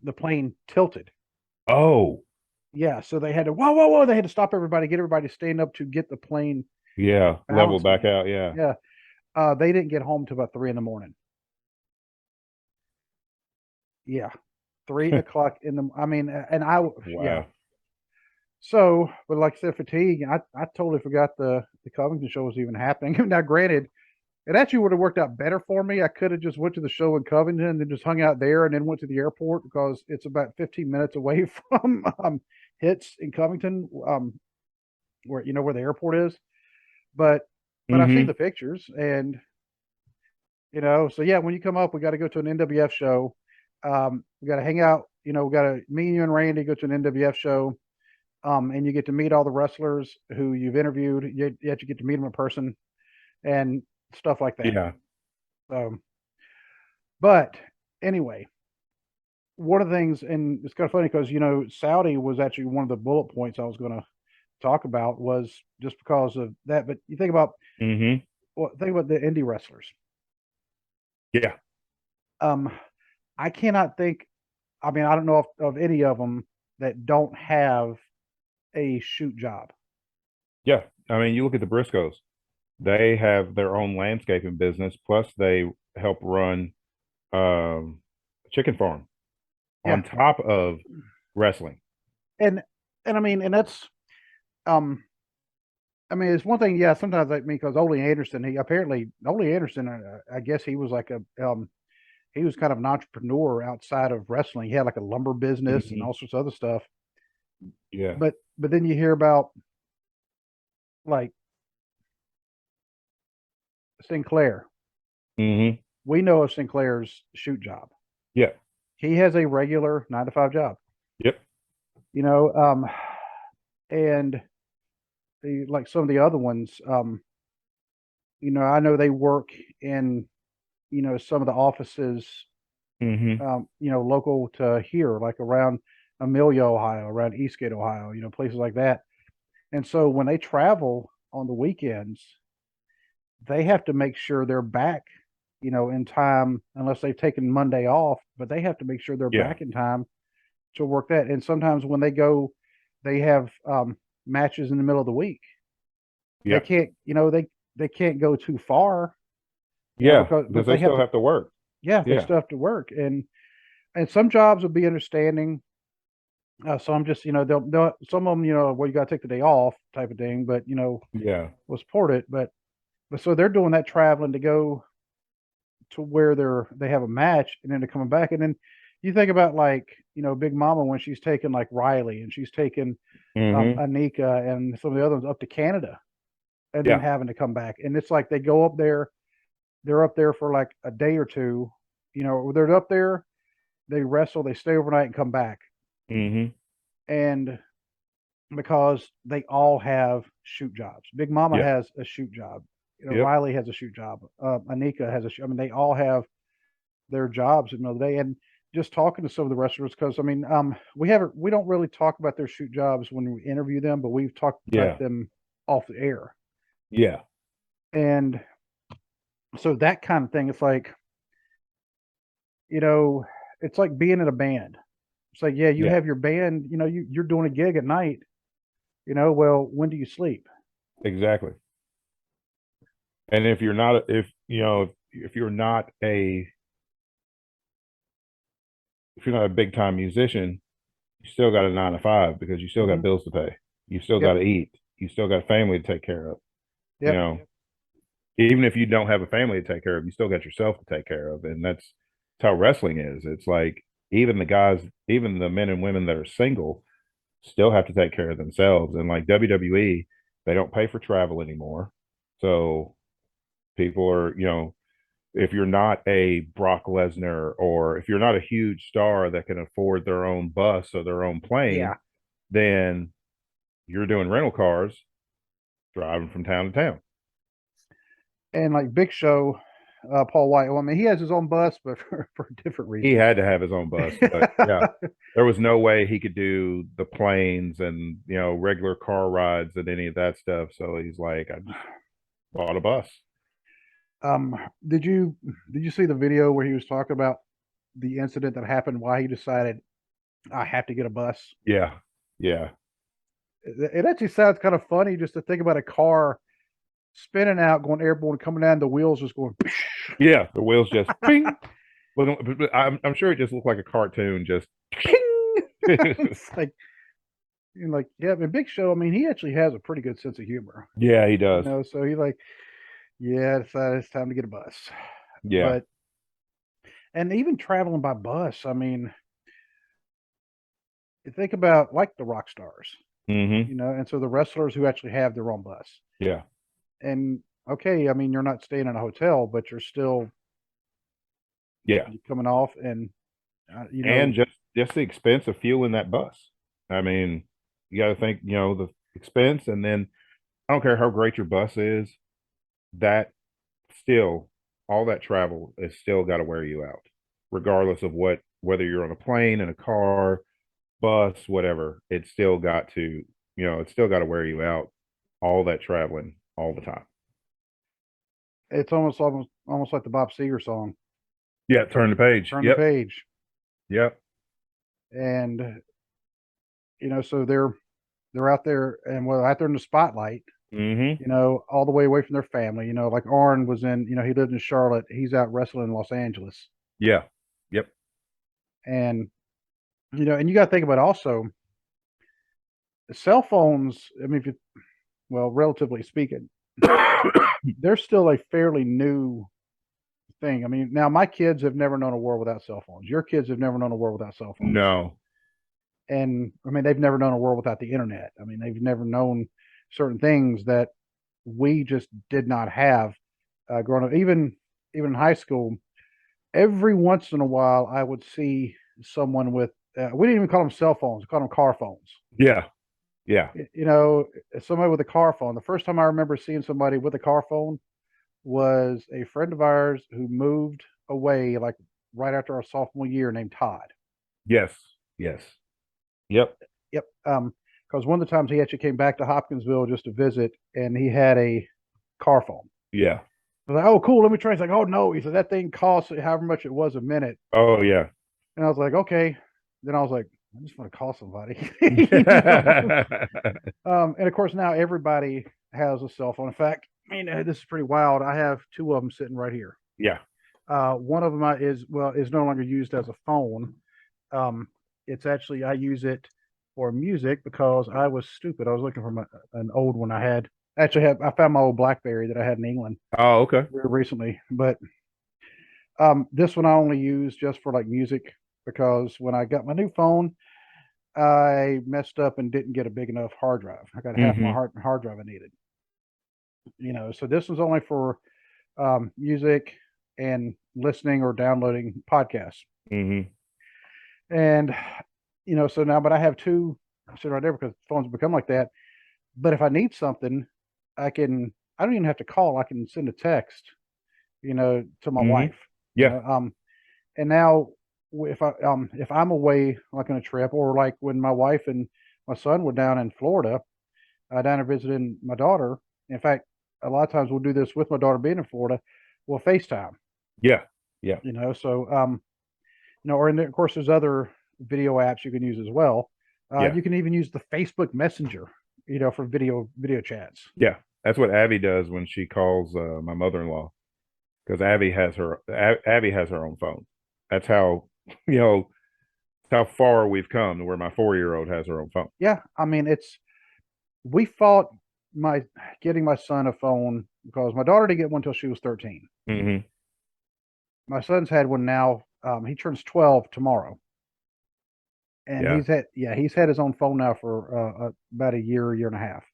the plane tilted. Oh Yeah, so they had to whoa, whoa, whoa. They had to stop everybody, get everybody to stand up to get the plane yeah. Level balanced back again. out. Yeah. Yeah, they didn't get home till about 3 in the morning. Yeah, 3 o'clock in the. I mean, and yeah. Wow. So, but like I said, fatigue. I totally forgot the Covington show was even happening. Now, granted, it actually would have worked out better for me. I could have just went to the show in Covington and then just hung out there and then went to the airport because it's about 15 minutes away from Hits in Covington, where the airport is. But I've seen Hmm. the pictures and so yeah, when you come up, we got to go to an NWF show. We got to hang out. We got to me, you, and Randy go to an NWF show. And you get to meet all the wrestlers who you've interviewed. You actually get to meet them in person and stuff like that. Yeah. But anyway, one of the things, and it's kind of funny because Saudi was actually one of the bullet points I was going to talk about was just because of that. But you think about Hmm. the indie wrestlers. Yeah. Um, I cannot think. I mean, I don't know of any of them that don't have a shoot job. Yeah. I mean, you look at the Briscoes, they have their own landscaping business, plus they help run a chicken farm Yeah, on top of wrestling. and I mean, and that's um, I mean, it's one thing. Yeah, sometimes I mean, because Ole Anderson, he apparently Ole Anderson, I guess he was like a he was kind of an entrepreneur outside of wrestling. He had like a lumber business and Hmm. all sorts of other stuff. Yeah. But then you hear about like Sinclair. Hmm. We know of Sinclair's shoot job. Yeah. He has a regular 9 to 5 job. Yep. You know, and like some of the other ones, you know, I know they work in, you know, some of the offices, Hmm. you know, local to here, like around Amelia, Ohio, around Eastgate, Ohio, you know, places like that. And so when they travel on the weekends, they have to make sure they're back, you know, in time, unless they've taken Monday off, but they have to make sure they're Yeah. back in time to work that. And sometimes when they go, they have matches in the middle of the week. They Yeah. can't, you know, they can't go too far, you know, Yeah. because Because they they have still to, have to work. yeah, they Yeah. still have to work. And some jobs will be understanding. Some just, you know, they'll some of them, you know, well, you got to take the day off type of thing, but you know, Yeah. we'll support it. But so they're doing that traveling to go to where they have a match and then they're coming back. And then you think about like, you know, Big Mama when she's taking like Riley and she's taking Hmm. Anika and some of the others up to Canada and then Yeah. having to come back. And it's like they go up there, they're up there for like a day or two, you know, they're up there, they wrestle, they stay overnight and come back. Hmm. And because they all have shoot jobs. Big Mama Yeah. has a shoot job. You know, Yep. Riley has a shoot job. Anika has a shoot. I mean, they all have their jobs in the middle of the day. And just talking to some of the wrestlers, because I mean, we don't really talk about their shoot jobs when we interview them, but we've talked about Yeah. them off the air. Yeah. And so that kind of thing, it's like, you know, it's like being in a band. It's like, yeah, you Yeah. have your band, you know, you're doing a gig at night, you know, well, when do you sleep? Exactly. And if you're not, if you know, if you're not a, if you're not a big time musician, you still got a 9 to 5 because you still got Hmm. bills to pay. You still got Yep. to eat. You still got a family to take care of. You Yep. know, even if you don't have a family to take care of, you still got yourself to take care of. And that's how wrestling is. It's like even the guys, even the men and women that are single still have to take care of themselves. And like WWE, they don't pay for travel anymore. So people are, you know, if you're not a Brock Lesnar or if you're not a huge star that can afford their own bus or their own plane, Yeah. then you're doing rental cars driving from town to town. And like Big Show, Paul White. Well, I mean, he has his own bus, but for a different He reason. had to have his own bus, but yeah, there was no way he could do the planes and you know regular car rides and any of that stuff. So he's like, I just bought a bus. um, did you did you see the video where he was talking about the incident that happened? Why he decided I have to get a bus? Yeah, yeah, It actually sounds kind of funny just to think about a car spinning out, going airborne, coming down, the wheels just going. yeah. The wheels just ping. Well, I'm sure it just looked like a cartoon. Just Ping! It's like, you know, like, yeah, but Big Show, I mean, he actually has a pretty good sense of humor, yeah, he you does. know. So he like, yeah, it's time to get a bus. Yeah, But and even traveling by bus, I mean, you think about like the rock stars, hmm, you know, and so the wrestlers who actually have their own bus. yeah, And okay, I mean, you're not staying in a hotel, but you're still yeah. coming off, and you And know, just the expense of fueling that bus. I mean, you got to think, you know, the expense, and then I don't care how great your bus is, that still all that travel is still got to wear you out, regardless of what whether you're on a plane, in a car, bus, whatever. It's still got to, you know, it's still got to wear you out. All that traveling all the time. it's almost like the Bob Seger song, Yeah, turn the page. "Turn the Yep, Page," yep. and you know, so they're out there and well out there in the spotlight, Mm-hmm. all the way away from their family. Like Arn was in, he lived in Charlotte. He's out wrestling in Los Angeles. Yeah. Yep. And, and you got to think about also cell phones. I mean, well, relatively speaking, they're still a fairly new thing. I mean, now my kids have never known a world without cell phones. Your kids have never known a world without cell phones. No. And I mean, they've never known a world without the internet. I mean, they've never known certain things that we just did not have growing up. Even in high school, every once in a while, I would see someone with. We didn't even call them cell phones; we called them car phones. Yeah. Yeah. Somebody with a car phone. The first time I remember seeing somebody with a car phone was a friend of ours who moved away like right after our sophomore year, named Todd. Yes. Yes. Yep. Yep. Because one of the times he actually came back to Hopkinsville just to visit, and he had a car phone. Yeah. I was like, "Oh, cool. Let me try." He's like, "Oh no." He said that thing costs however much it was a minute, Oh yeah. and I was like, "Okay." Then I was like, "I just want to call somebody." And of course now everybody has a cell phone. In fact, I mean, this is pretty wild. I have two of them sitting right here. Yeah. One of them is no longer used as a phone. Um, it's actually I use it for music because I was stupid. I was looking for an old one I had. I found my old BlackBerry that I had in England Oh, okay. recently, but this one I only use just for like music because when I got my new phone, I messed up and didn't get a big enough hard drive. I got half my Mm-hmm. hard drive I needed. So this was only for music and listening or downloading podcasts. Mm-hmm. And so now, but I have two sitting right there because phones become like that. But if I need something, I can. I don't even have to call. I can send a text, to my Mm-hmm. wife. You Yeah. know, and now if I'm away like on a trip, or like when my wife and my son were down in Florida, down there visiting my daughter. In fact, a lot of times we'll do this with my daughter being in Florida. We'll FaceTime. Yeah. Yeah. So or of course there's other video apps you can use as well. Yeah. You can even use the Facebook Messenger, for video chats. Yeah. That's what Abby does when she calls my mother-in-law, because Abby has her own phone. That's how you know how far we've come to where my 4-year-old has her own phone. Yeah, I mean we fought my getting my son a phone because my daughter didn't get one until she was 13. Mm-hmm. My son's had one now. He turns 12 tomorrow, and Yeah. he's had his own phone now for about a year and a half.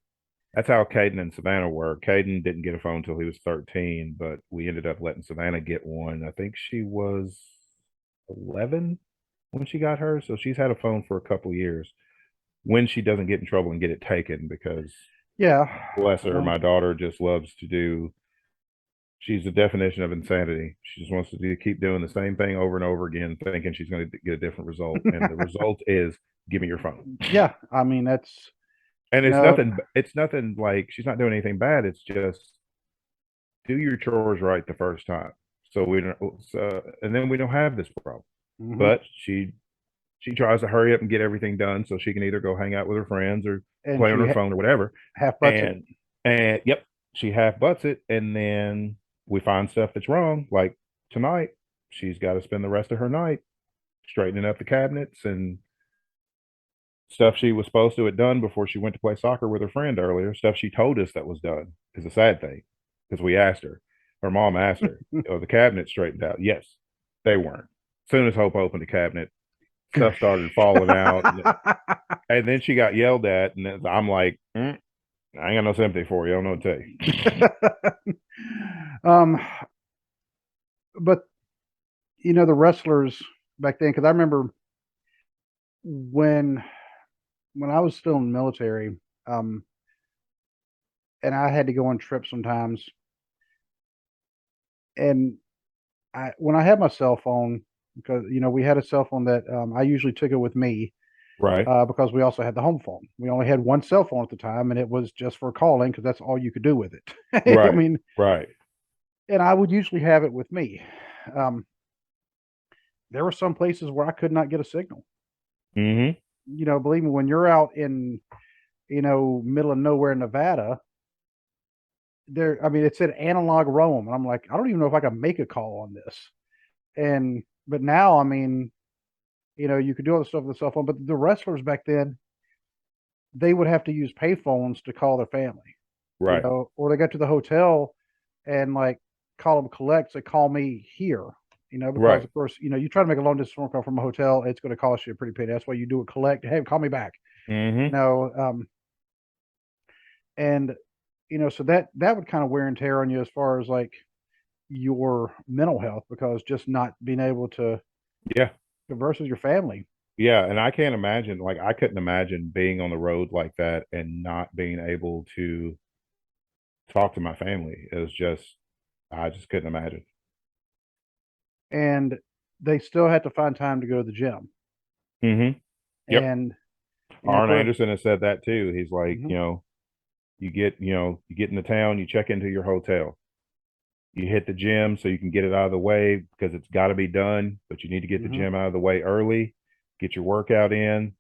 That's how Caden and Savannah were. Caden didn't get a phone until he was 13, but we ended up letting Savannah get one. I think she was 11 when she got hers. So she's had a phone for a couple of years when she doesn't get in trouble and get it taken, because Yeah, bless her, well, my daughter just loves to do. She's the definition of insanity. She just wants to keep doing the same thing over and over again, thinking she's going to get a different result. And the result is, give me your phone. yeah. I mean that's And you know it's nothing like she's not doing anything bad. It's just do your chores right the first time. So we don't, and then we don't have this problem. mhm. But she tries to hurry up and get everything done so she can either go hang out with her friends or And play on she her phone or whatever. half butts it. And yep, she half butts it, and then we find stuff that's wrong. Like tonight, she's got to spend the rest of her night straightening up the cabinets and stuff she was supposed to have done before she went to play soccer with her friend earlier. Stuff she told us that was done is a sad thing because we asked her. Her mom asked her, "Oh, the cabinet straightened out?" Yes, they weren't. As soon as Hope opened the cabinet, stuff started falling out, and then she got yelled at, and I'm like, I ain't got no sympathy for you. I don't know what to tell you. um, but the wrestlers back then, because I remember when I was still in the military, um, and I had to go on trips sometimes, and when I had my cell phone, because we had a cell phone that I usually took it with me Right, because we also had the home phone. We only had one cell phone at the time, and it was just for calling because that's all you could do with it. I right, mean, right. and I would usually have it with me. Um, there were some places where I could not get a signal. Mm-hmm. Believe me, when you're out in middle of nowhere, Nevada, there, I mean, it said analog Rome, and I'm like, I don't even know if I can make a call on this. And but now, I mean, you could do all the stuff with the cell phone, but the wrestlers back then, they would have to use payphones to call their family, Right. or they got to the hotel and like call them collect, say, call me here, because Right. of course, you try to make a long distance phone call from a hotel, it's going to cost you a pretty penny. That's why you do it collect. Hey, call me back, you Mm-hmm. know, and so that would kind of wear and tear on you as far as like your mental health, because just not being able to Yeah. converse with your family. Yeah. And I can't imagine, like, I couldn't imagine being on the road like that and not being able to talk to my family. It was just, I just couldn't imagine. And they still had to find time to go to the gym. Mm-hmm. Yep. And of Arn course, Anderson has said that too. He's like, mhm, you get into town, you check into your hotel, you hit the gym so you can get it out of the way because it's got to be done, but you need to get the mhm, gym out of the way early, get your workout in,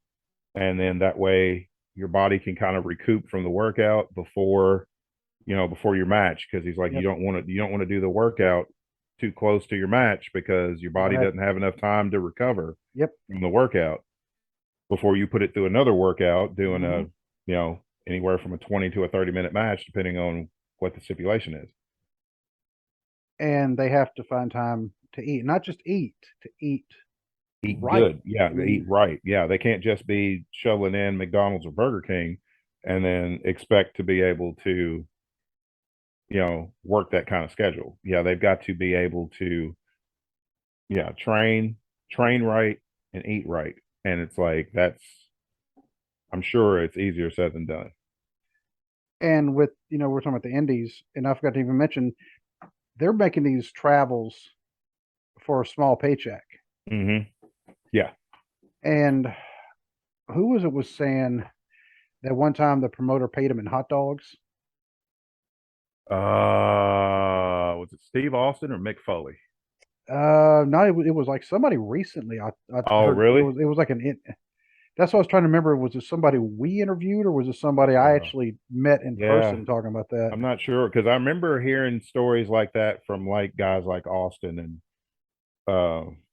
and then that way your body can kind of recoup from the workout before your match. Because he's like, yep, you don't want to do the workout too close to your match because your you'll body have, doesn't have enough time to recover yep, from the workout before you put it through another workout doing mhm. anywhere from a 20 to a 30-minute match depending on what the stipulation is. And they have to find time to eat, not just eat, to eat Eat right. good. Yeah, I they eat mean, right. Yeah, they can't just be shoveling in McDonald's or Burger King and then expect to be able to, work that kind of schedule. Yeah, they've got to be able to, yeah, train right and eat right. And it's like I'm sure it's easier said than done. and with, we're talking about the indies, and I forgot to even mention, they're making these travels for a small paycheck. Hmm. Yeah. And who was saying that one time the promoter paid him in hot dogs? Was it Steve Austin or Mick Foley? No, it was like somebody recently. I Oh, heard really? it was like that's what I was trying to remember. Was it somebody we interviewed, or was it somebody I Uh, actually met in yeah, person talking about that? I'm not sure because I remember hearing stories like that from like guys like Austin and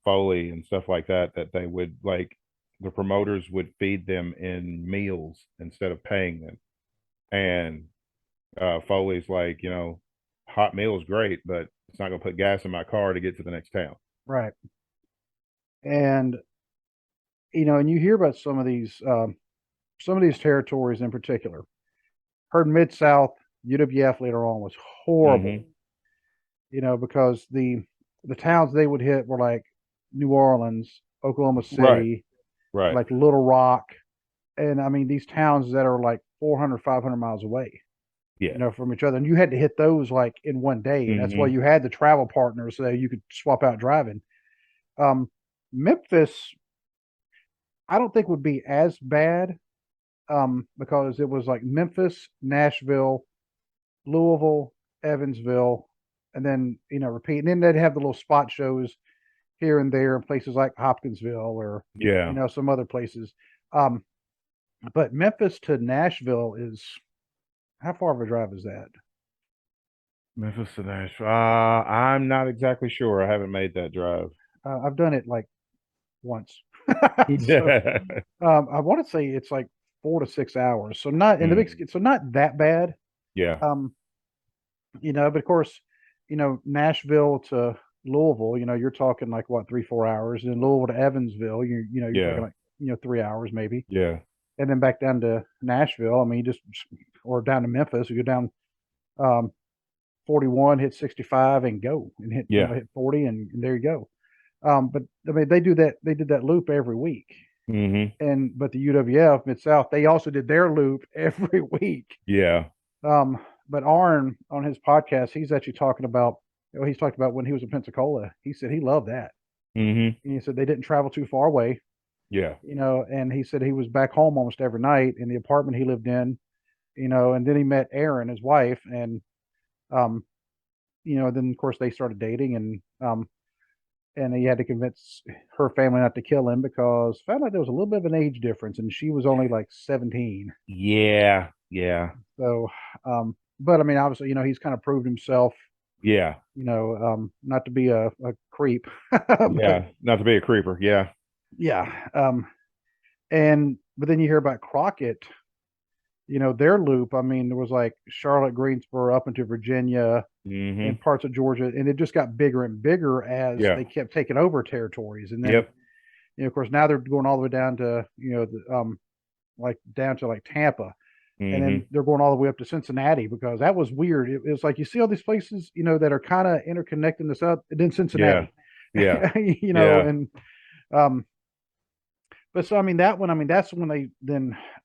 Foley and stuff like that, that they would like the promoters would feed them in meals instead of paying them. And Foley's like, hot meal is great, but it's not going to put gas in my car to get to the next town. Right. And and you hear about some of these territories in particular. Heard Mid South UWF later on was horrible. Hmm. Because the towns they would hit were like New Orleans, Oklahoma Right, City, right. like Little Rock, and I mean these towns that are like 400, 500 miles away, Yeah. from each other, and you had to hit those like in one day, and that's why Hmm. you had the travel partners so you could swap out driving. Um, Memphis, I don't think would be as bad, because it was like Memphis, Nashville, Louisville, Evansville, and then repeat, and then they'd have the little spot shows here and there in places like Hopkinsville, or Yeah. some other places. Um, but Memphis to Nashville is, how far of a drive is that? Memphis to Nashville. I'm not exactly sure. I haven't made that drive. I've done it like once, so Yeah. I want to say it's like 4 to 6 hours. So not in the big, Mm, so not that bad. yeah. Um, but of course, Nashville to Louisville, you're talking like what, 3, 4 hours, and Louisville to Evansville, you're talking Yeah. like 3 hours maybe, Yeah. and then back down to Nashville. I mean, just or down to Memphis, you go down um, 41, hit 65, and go, and hit Yeah. hit 40, and there you go. But I mean, they do that. They did that loop every week, Hmm. and but the UWF Mid South, they also did their loop every week. Yeah. Um, but Arn on his podcast, he's actually talking about. He's talked about when he was in Pensacola. He said he loved that. Hmm. And he said they didn't travel too far away, Yeah. and he said he was back home almost every night in the apartment he lived in, and then he met Erin, his wife, and um, then of course they started dating, and he had to convince her family not to kill him because found out there was a little bit of an age difference, and she was only like 17. Yeah. Yeah. So, um, but I mean, obviously, he's kind of proved himself, Yeah. not to be a creep, but Yeah. Not to be a creeper. Yeah. yeah. But then you hear about Crockett, their loop. I mean, there was like Charlotte, Greensboro, up into Virginia Mm-hmm. and parts of Georgia, and it just got bigger and bigger as Yeah. they kept taking over territories. And then, Yep. of course, now they're going all the way down to, like down to like Tampa, and Mm-hmm. then they're going all the way up to Cincinnati because that was weird. It was like you see all these places, that are kind of interconnecting this up, and then Yeah. Cincinnati, Yeah. Yeah. and um, but so I mean that one, I mean that's when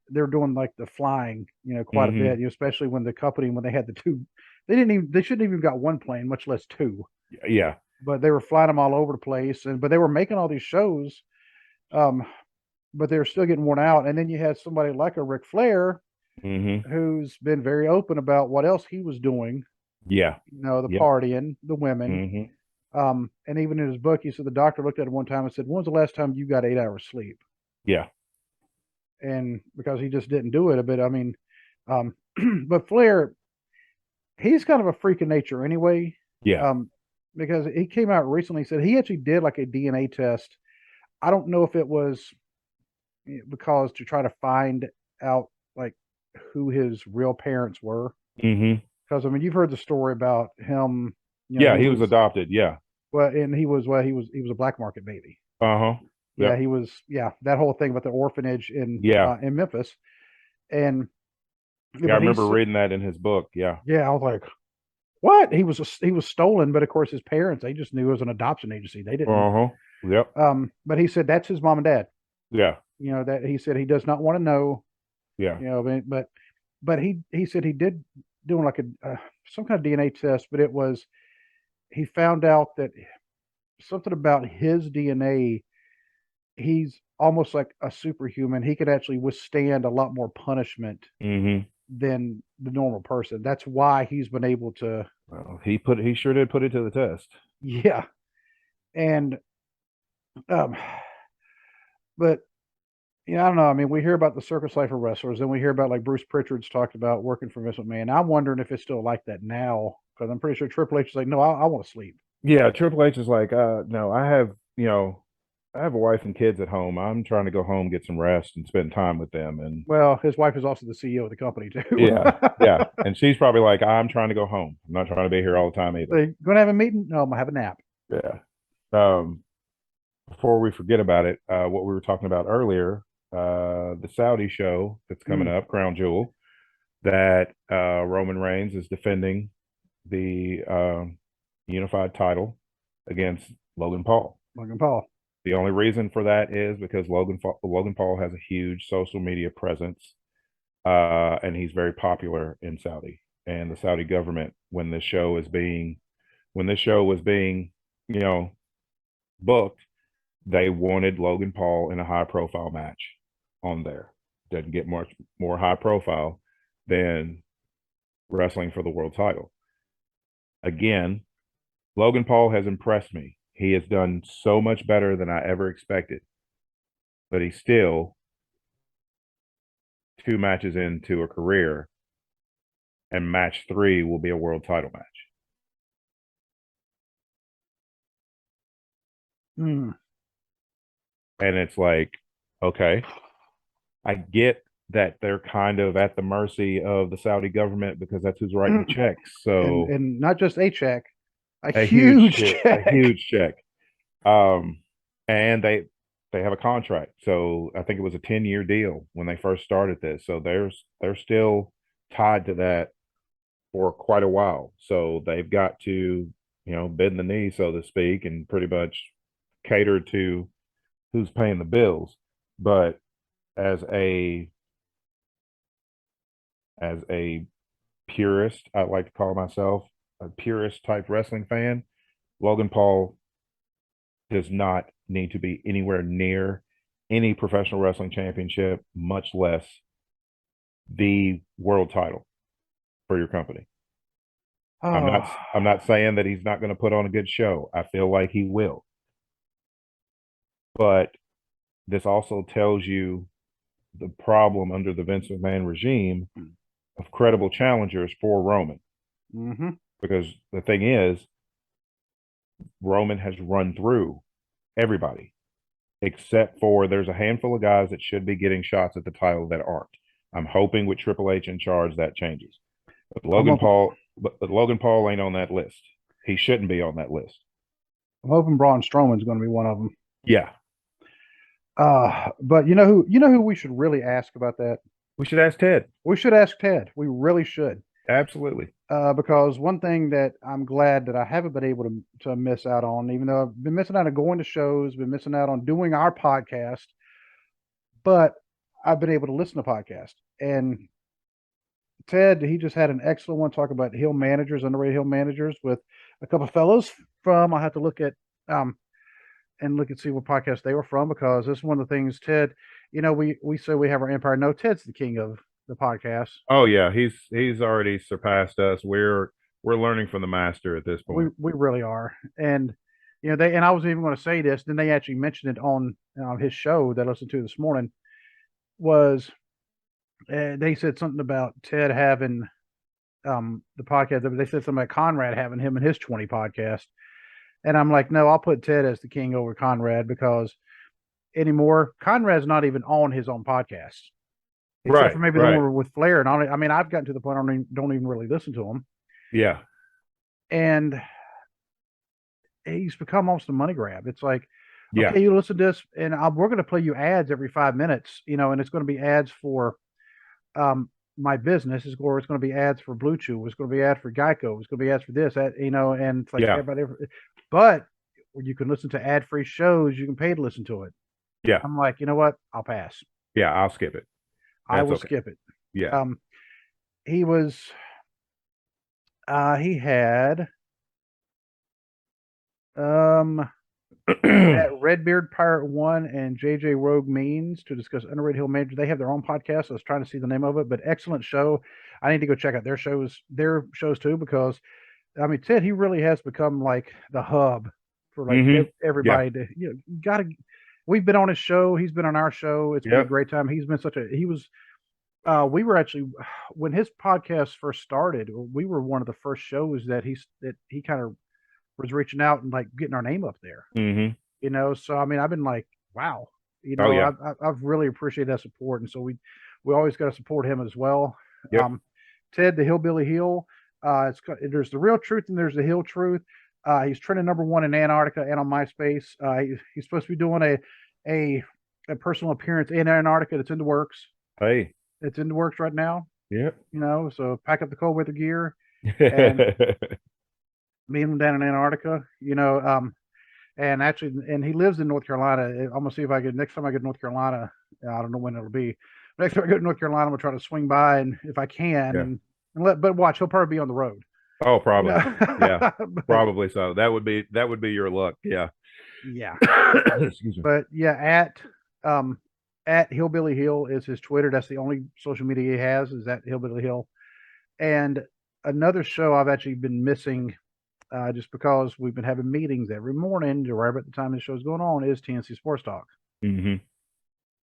they're doing like the flying, quite a Mm-hmm. bit, especially when the company when they had the two, they shouldn't even got one plane, much less two, Yeah. but they were flying them all over the place, and but they were making all these shows, um, but they were still getting worn out. And then you had somebody like a Ric Flair Mm-hmm. who's been very open about what else he was doing, Yeah. the Yep. partying, the women. Mm-hmm. And even in his book, he said the doctor looked at him one time and said, "When was the last time you got 8 hours sleep?" Yeah. And because he just didn't do it. But I mean, um, but Flair, he's kind of a freak of nature anyway. Yeah. Um, because he came out recently, said he actually did like a DNA test. I don't know if it was because to try to find out like who his real parents were. Mm-hmm. Because I mean, you've heard the story about him. Yeah. He He was was adopted. Yeah. well, and he was a black market baby. Uh-huh. Yeah, Yep. he was. Yeah, that whole thing about the orphanage Yeah. in Memphis, and Yeah. I but remember reading that in his book. Yeah. yeah, I was like, what? He was stolen, but of course his parents, they just knew it was an adoption agency. They didn't. Uh-huh. Yep. But he said that's his mom and dad. Yeah. That he said he does not want to know. Yeah. But he said he did doing like a some kind of DNA test, but it was he found out that something about his DNA, he's almost like a superhuman. He could actually withstand a lot more punishment Mm-hmm. than the normal person. That's why he's been able to, Well, he sure did put it to the test. yeah. And um, but I don't know. I mean, we hear about the circus life of wrestlers, and we hear about like Bruce Pritchard's talked about working for Vince McMahon. I'm wondering if it's still like that now because I'm pretty sure Triple H is like, no, I want to sleep. Yeah, Triple H is like, no, I have a wife and kids at home. I'm trying to go home, get some rest, and spend time with them. And Well, his wife is also the CEO of the company too. yeah, yeah. And she's probably like, I'm trying to go home. I'm not trying to be here all the time either. They going to have a meeting? No, I'm gonna have a nap. Yeah. Um, Before we forget about it, what we were talking about earlier, the Saudi show that's coming Mm, up, Crown Jewel, that Roman Reigns is defending the unified title against Logan Paul. Logan Paul. The only reason for that is because Logan Paul has a huge social media presence, and he's very popular in Saudi. And the Saudi government, when this show was being, you know, booked, they wanted Logan Paul in a high profile match on there. Doesn't get much more high profile than wrestling for the world title. Again, Logan Paul has impressed me. He has done so much better than I ever expected, but he's still 2 matches into a career, and match 3 will be a world title match. Mm. And it's like, okay, I get that they're kind of at the mercy of the Saudi government because that's who's writing the checks. So And not just a check, a a huge huge shit, a check. huge check. Um, and they have a contract. So I think it was a 10-year deal when they first started this. So they're still tied to that for quite a while. So they've got to, bend the knee, so to speak, and pretty much cater to who's paying the bills. But as a as a purist, I like to call myself a purist type wrestling fan. Logan Paul does not need to be anywhere near any professional wrestling championship, much less the world title for your company. I'm Oh, not I'm not saying that he's not going to put on a good show. I feel like he will. But this also tells you the problem under the Vince McMahon regime of credible challengers for Roman. Mm-hmm. Because the thing is, Roman has run through everybody except for there's a handful of guys that should be getting shots at the title that aren't. I'm hoping with Triple H in charge that changes. But Logan Paul ain't on that list. He shouldn't be on that list. I'm hoping Braun Strowman's going to be one of them. Yeah. But you know who we should really ask about that? We should ask Ted. We should ask Ted. We really should. Absolutely. Because one thing that I'm glad that I haven't been able to miss out on, even though I've been missing out on going to shows, been missing out on doing our podcast, but I've been able to listen to podcasts. And Ted, he just had an excellent one talk about heel managers, underrated heel managers, with a couple of fellows from. I have to look at and look and see what podcast they were from, because this is one of the things. Ted, we say we have our empire. No, Ted's the king of the podcast. Oh yeah, he's already surpassed us. We're learning from the master at this point. We really are. And they, and I wasn't even going to say this, then they actually mentioned it on his show that I listened to this morning. Was they said something about Ted having the podcast. They said something about Conrad having him in his 20 podcast. And I'm like, no, I'll put Ted as the king over Conrad, because anymore, Conrad's not even on his own podcast. Except for maybe the one with Flair. And I mean, I've gotten to the point I don't even really listen to him. Yeah. And he's become almost a money grab. It's like, yeah, okay, you listen to this, and we're going to play you ads every 5 minutes, and it's going to be ads for my business. It's going to be ads for Blue Chew. It's going to be ads for Geico. It's going to be ads for this, and it's like everybody. But you can listen to ad-free shows. You can pay to listen to it. Yeah. I'm like, you know what? I'll pass. Yeah, I'll skip it. I will skip it. Yeah. He was. He had. At Redbeard Pirate 1 and JJ Rogue Means to discuss underrated heel managers. They have their own podcast. I was trying to see the name of it, but excellent show. I need to go check out their shows too, because I mean, Ted, he really has become like the hub for like everybody to, we've been on his show. He's been on our show. It's been a great time. He's been we were actually, when his podcast first started, we were one of the first shows that he kind of was reaching out and like getting our name up there. So I mean, I've been like, wow, I've really appreciated that support, and so we always got to support him as well. Ted, the Hillbilly Heel. There's the real truth and there's the heel truth. He's trending #1 in Antarctica and on MySpace. He's supposed to be doing a personal appearance in Antarctica. That's in the works. Hey, it's in the works right now. Yep. So pack up the cold weather gear and meet him down in Antarctica. And actually, and he lives in North Carolina. I'm gonna see if I can, next time I get to North Carolina. I don't know when it'll be. Next time I go to North Carolina, I'm gonna try to swing by, and if I can, but watch, he'll probably be on the road. Oh, probably. Yeah, probably so. That would be your luck. Yeah. Yeah. Excuse me. But yeah, at Hillbilly Hill is his Twitter. That's the only social media he has, is at Hillbilly Hill. And another show I've actually been missing, just because we've been having meetings every morning, right about the time the show's going on, is TNC Sports Talk.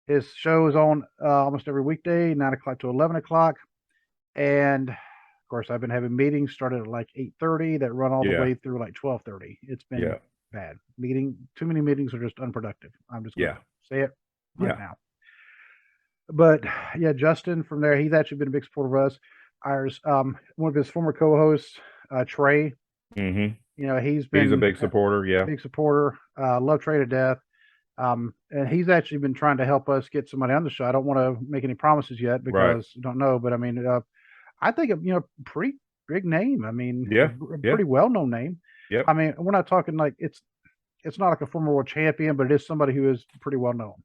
His show is on almost every weekday, 9 o'clock to 11 o'clock. And of course, I've been having meetings started at like 8:30 that run all the way through like 12:30. It's been bad. Too many meetings are just unproductive. I'm just going to say it right now. But yeah, Justin from there, he's actually been a big supporter of us. Ours, one of his former co-hosts, Trey. He's a big supporter. Big supporter. Love Trey to death. And he's actually been trying to help us get somebody on the show. I don't want to make any promises yet because I don't know, but I mean, I think pretty big name. I mean, a pretty well-known name. I mean, we're not talking like it's not like a former world champion, but it is somebody who is pretty well known.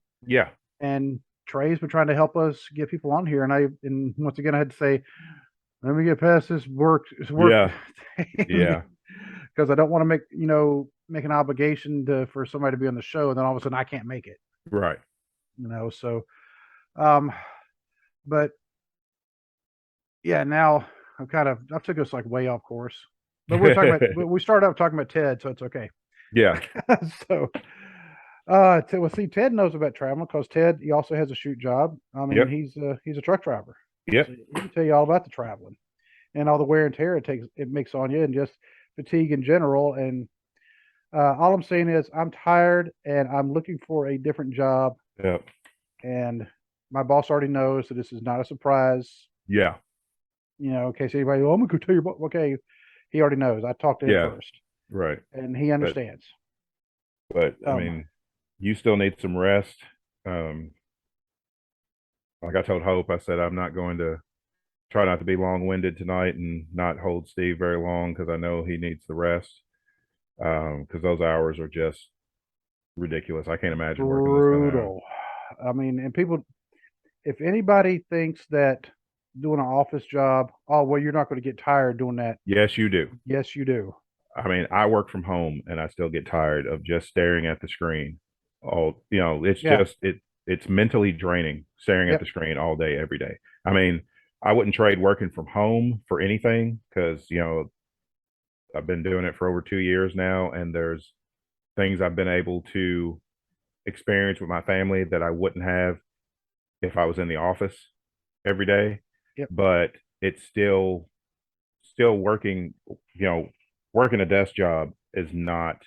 And Trey's been trying to help us get people on here, and once again, I had to say, let me get past this work. Because I don't want to make an obligation for somebody to be on the show, and then all of a sudden I can't make it. Right. So, but yeah, now I took us like way off course, but we're talking about, we started out talking about Ted, so it's okay. Yeah. So, Ted knows about traveling because Ted, he also has a shoot job. I mean, he's a truck driver. Yep. So he can tell you all about the traveling and all the wear and tear it makes on you, and just fatigue in general. And all I'm saying is I'm tired and I'm looking for a different job. Yep. And my boss already knows that this is not a surprise. Yeah. In case anybody, oh, I'm gonna go tell your boss. Okay, he already knows. I talked to him Yeah. first, Right. and he But understands. I Um, mean, you still need some rest. Um, like I told Hope, I said I'm not going to try not to be long winded tonight and not hold Steve very long because I know he needs the rest. Because those hours are just ridiculous. I can't imagine working those kind of hours. brutal. I mean, and people, if anybody thinks that doing an office job, oh well, you're not going to get tired doing that. Yes, you do. Yes, you do. I mean, I work from home and I still get tired of just staring at the screen. It's Yeah. just it's mentally draining staring at Yep. the screen all day, every day. I mean, I wouldn't trade working from home for anything because, I've been doing it for over 2 years now, and there's things I've been able to experience with my family that I wouldn't have if I was in the office every day. Yep. But it's still working, working a desk job is not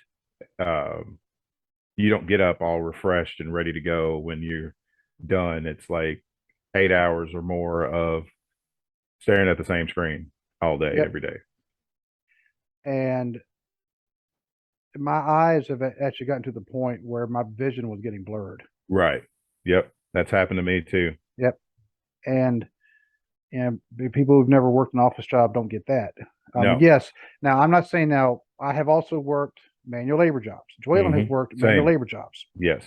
um you don't get up all refreshed and ready to go when you're done. It's like 8 hours or more of staring at the same screen all day, Yep. every day. And my eyes have actually gotten to the point where my vision was getting blurred. Right. Yep. That's happened to me too. Yep. And people who've never worked an office job don't get that. No. Yes. Now, I'm not saying now, I have also worked manual labor jobs. Dwaylen has worked manual Same. labor jobs. Yes.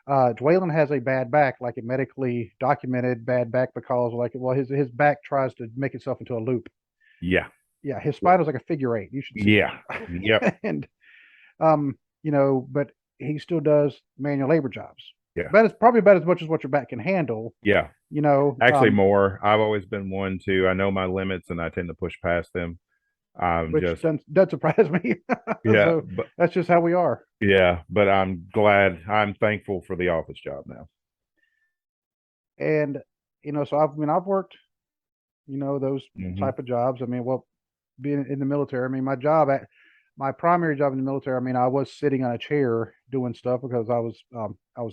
Dwaylen has a bad back, like a medically documented bad back, because his back tries to make itself into a loop. Yeah. Yeah. His spine is like a figure eight. You should see. Yeah. Yep. And, but he still does manual labor jobs. Yeah. But it's probably about as much as what your back can handle. Yeah. You know, Actually, more. I've always been one to. I know my limits, and I tend to push past them. I'm which just doesn't surprise me. yeah, So but that's just how we are. yeah, but I'm glad. I'm thankful for the office job now. And so I've worked, those Hmm. type of jobs. I mean, well, being in the military, I mean, my primary job in the military, I mean, I was sitting on a chair doing stuff because I was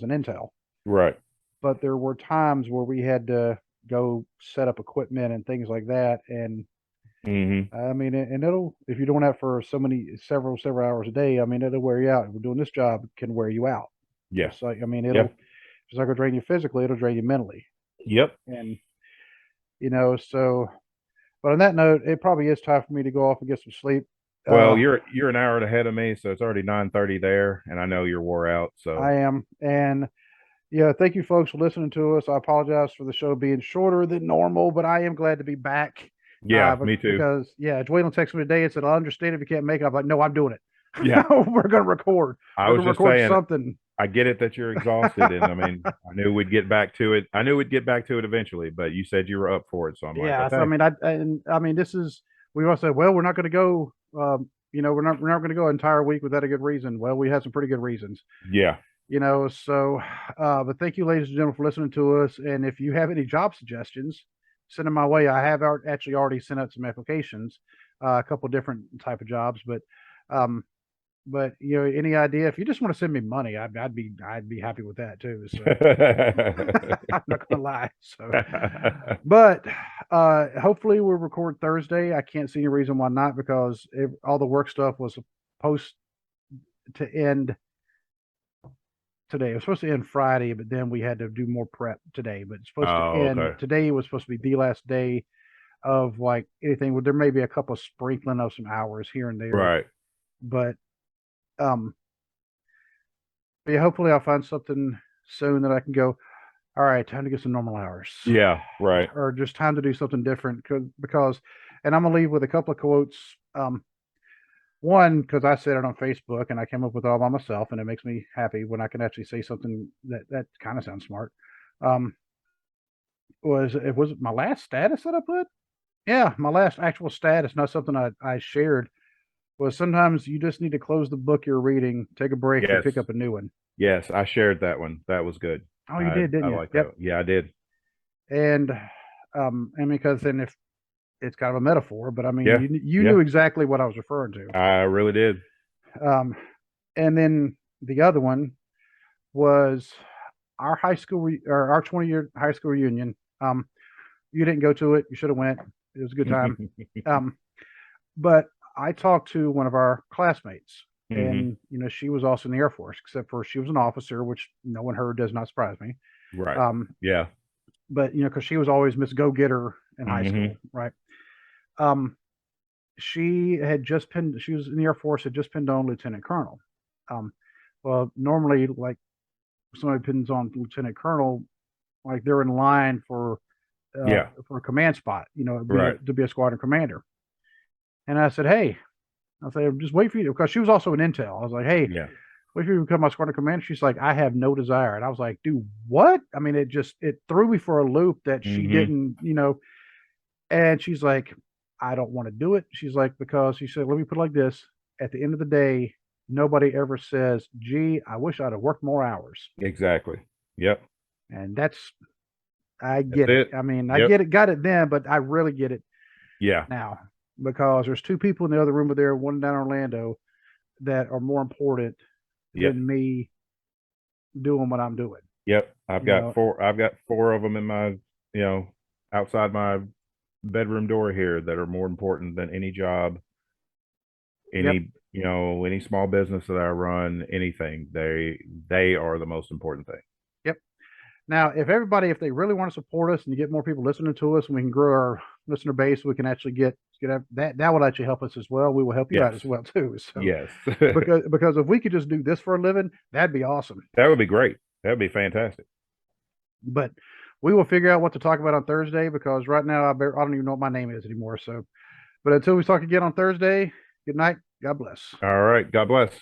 an intel. Right. But there were times where we had to go set up equipment and things like that. And Hmm. I mean, and it'll, if you're doing that for several hours a day, I mean, it'll wear you out. We're doing this job can wear you out. Yeah. Just like, I mean, Yeah. it's not going to drain you physically, it'll drain you mentally. Yep. And, so, but on that note, it probably is time for me to go off and get some sleep. Well, you're an hour ahead of me, so it's already 9:30 there, and I know you're wore out. I So am. And yeah, thank you folks for listening to us. I apologize for the show being shorter than normal, but I am glad to be back. yeah, me too. Because, yeah, Dwayne texted me today and said, I understand if you can't make it. I'm like, no, I'm doing it. Yeah, We're going to record. I We're was going to just record saying, something. I get it that you're exhausted, and I mean, I knew we'd get back to it. I knew we'd get back to it eventually, but you said you were up for it, so I'm like, Yeah. So, I okay, mean, this is, we all said, well, we're not going to go, we're not going to go an entire week without a good reason. Well, we had some pretty good reasons. yeah, So, but thank you, ladies and gentlemen, for listening to us. And if you have any job suggestions, send them my way. I have actually already sent out some applications, a couple different type of jobs, um, but any idea? If you just want to send me money, I'd be happy with that too. So I'm not gonna lie. So, but hopefully we'll record Thursday. I can't see any reason why not, because all the work stuff was supposed to end today. It was supposed to end Friday, but then we had to do more prep today. But it's supposed to oh, end okay, today. Was supposed to be the last day of like anything. There may be a couple of sprinkling of some hours here and there, right, but um, but yeah, hopefully I'll find something soon that I can go. All right, time to get some normal hours, yeah, right, or just time to do something different. Because, and I'm gonna leave with a couple of quotes. One, because I said it on Facebook and I came up with it all by myself, and it makes me happy when I can actually say something that kind of sounds smart. Um, was my last status that I put? Yeah, my last actual status, not something I shared. Was sometimes you just need to close the book you're reading, take a break, and yes, pick up a new one. yes. I shared that one. That was good. Oh, you did, didn't I you? like that. Yep. Yeah, I did. And And because then if it's kind of a metaphor, but I mean, Yeah. you Yeah. knew exactly what I was referring to. I really did. Um, and then the other one was our high school or our 20-year high school reunion. You didn't go to it. You should have went. It was a good time. Um, but I talked to one of our classmates, Hmm. and she was also in the Air Force, except for she was an officer, which no one heard does not surprise me. Right. Um, Yeah. but because she was always Miss Go Getter in high Hmm. school, right? Um, she had just pinned. She was in the Air Force, had just pinned on lieutenant colonel. Um, well, normally, like somebody pins on lieutenant colonel, like they're in line Yeah. for a command spot, Right. to be a squadron commander. And I said, hey, I said, just wait for you because she was also in intel. I was like, hey, Yeah. wait for you to become my squadron commander. She's like, I have no desire. And I was like, dude, what? I mean, it threw me for a loop that she Hmm. didn't, and she's like, I don't want to do it. She's like, because she said, let me put it like this. At the end of the day, nobody ever says, gee, I wish I'd have worked more hours. Exactly. Yep. And I That's get it. it. I mean, I Yep. get it, got it then, but I really get it Yeah. now because there's two people in the other room over there, one down in Orlando, that are more important Yep. than me doing what I'm doing. Yep. You know, I've got four of them in my, you know, outside my bedroom door here that are more important than any job, yep, any small business that I run, anything. They are the most important thing. yep. Now, if they really want to support us and get more people listening to us, and we can grow our listener base, we can actually that would actually help us as well. We will help you out Yes. as well too. So Yes. because if we could just do this for a living, that'd be awesome. That would be great. That would be fantastic. But we will figure out what to talk about on Thursday because right now I don't even know what my name is anymore. So, but until we talk again on Thursday, good night. God bless. All right. God bless.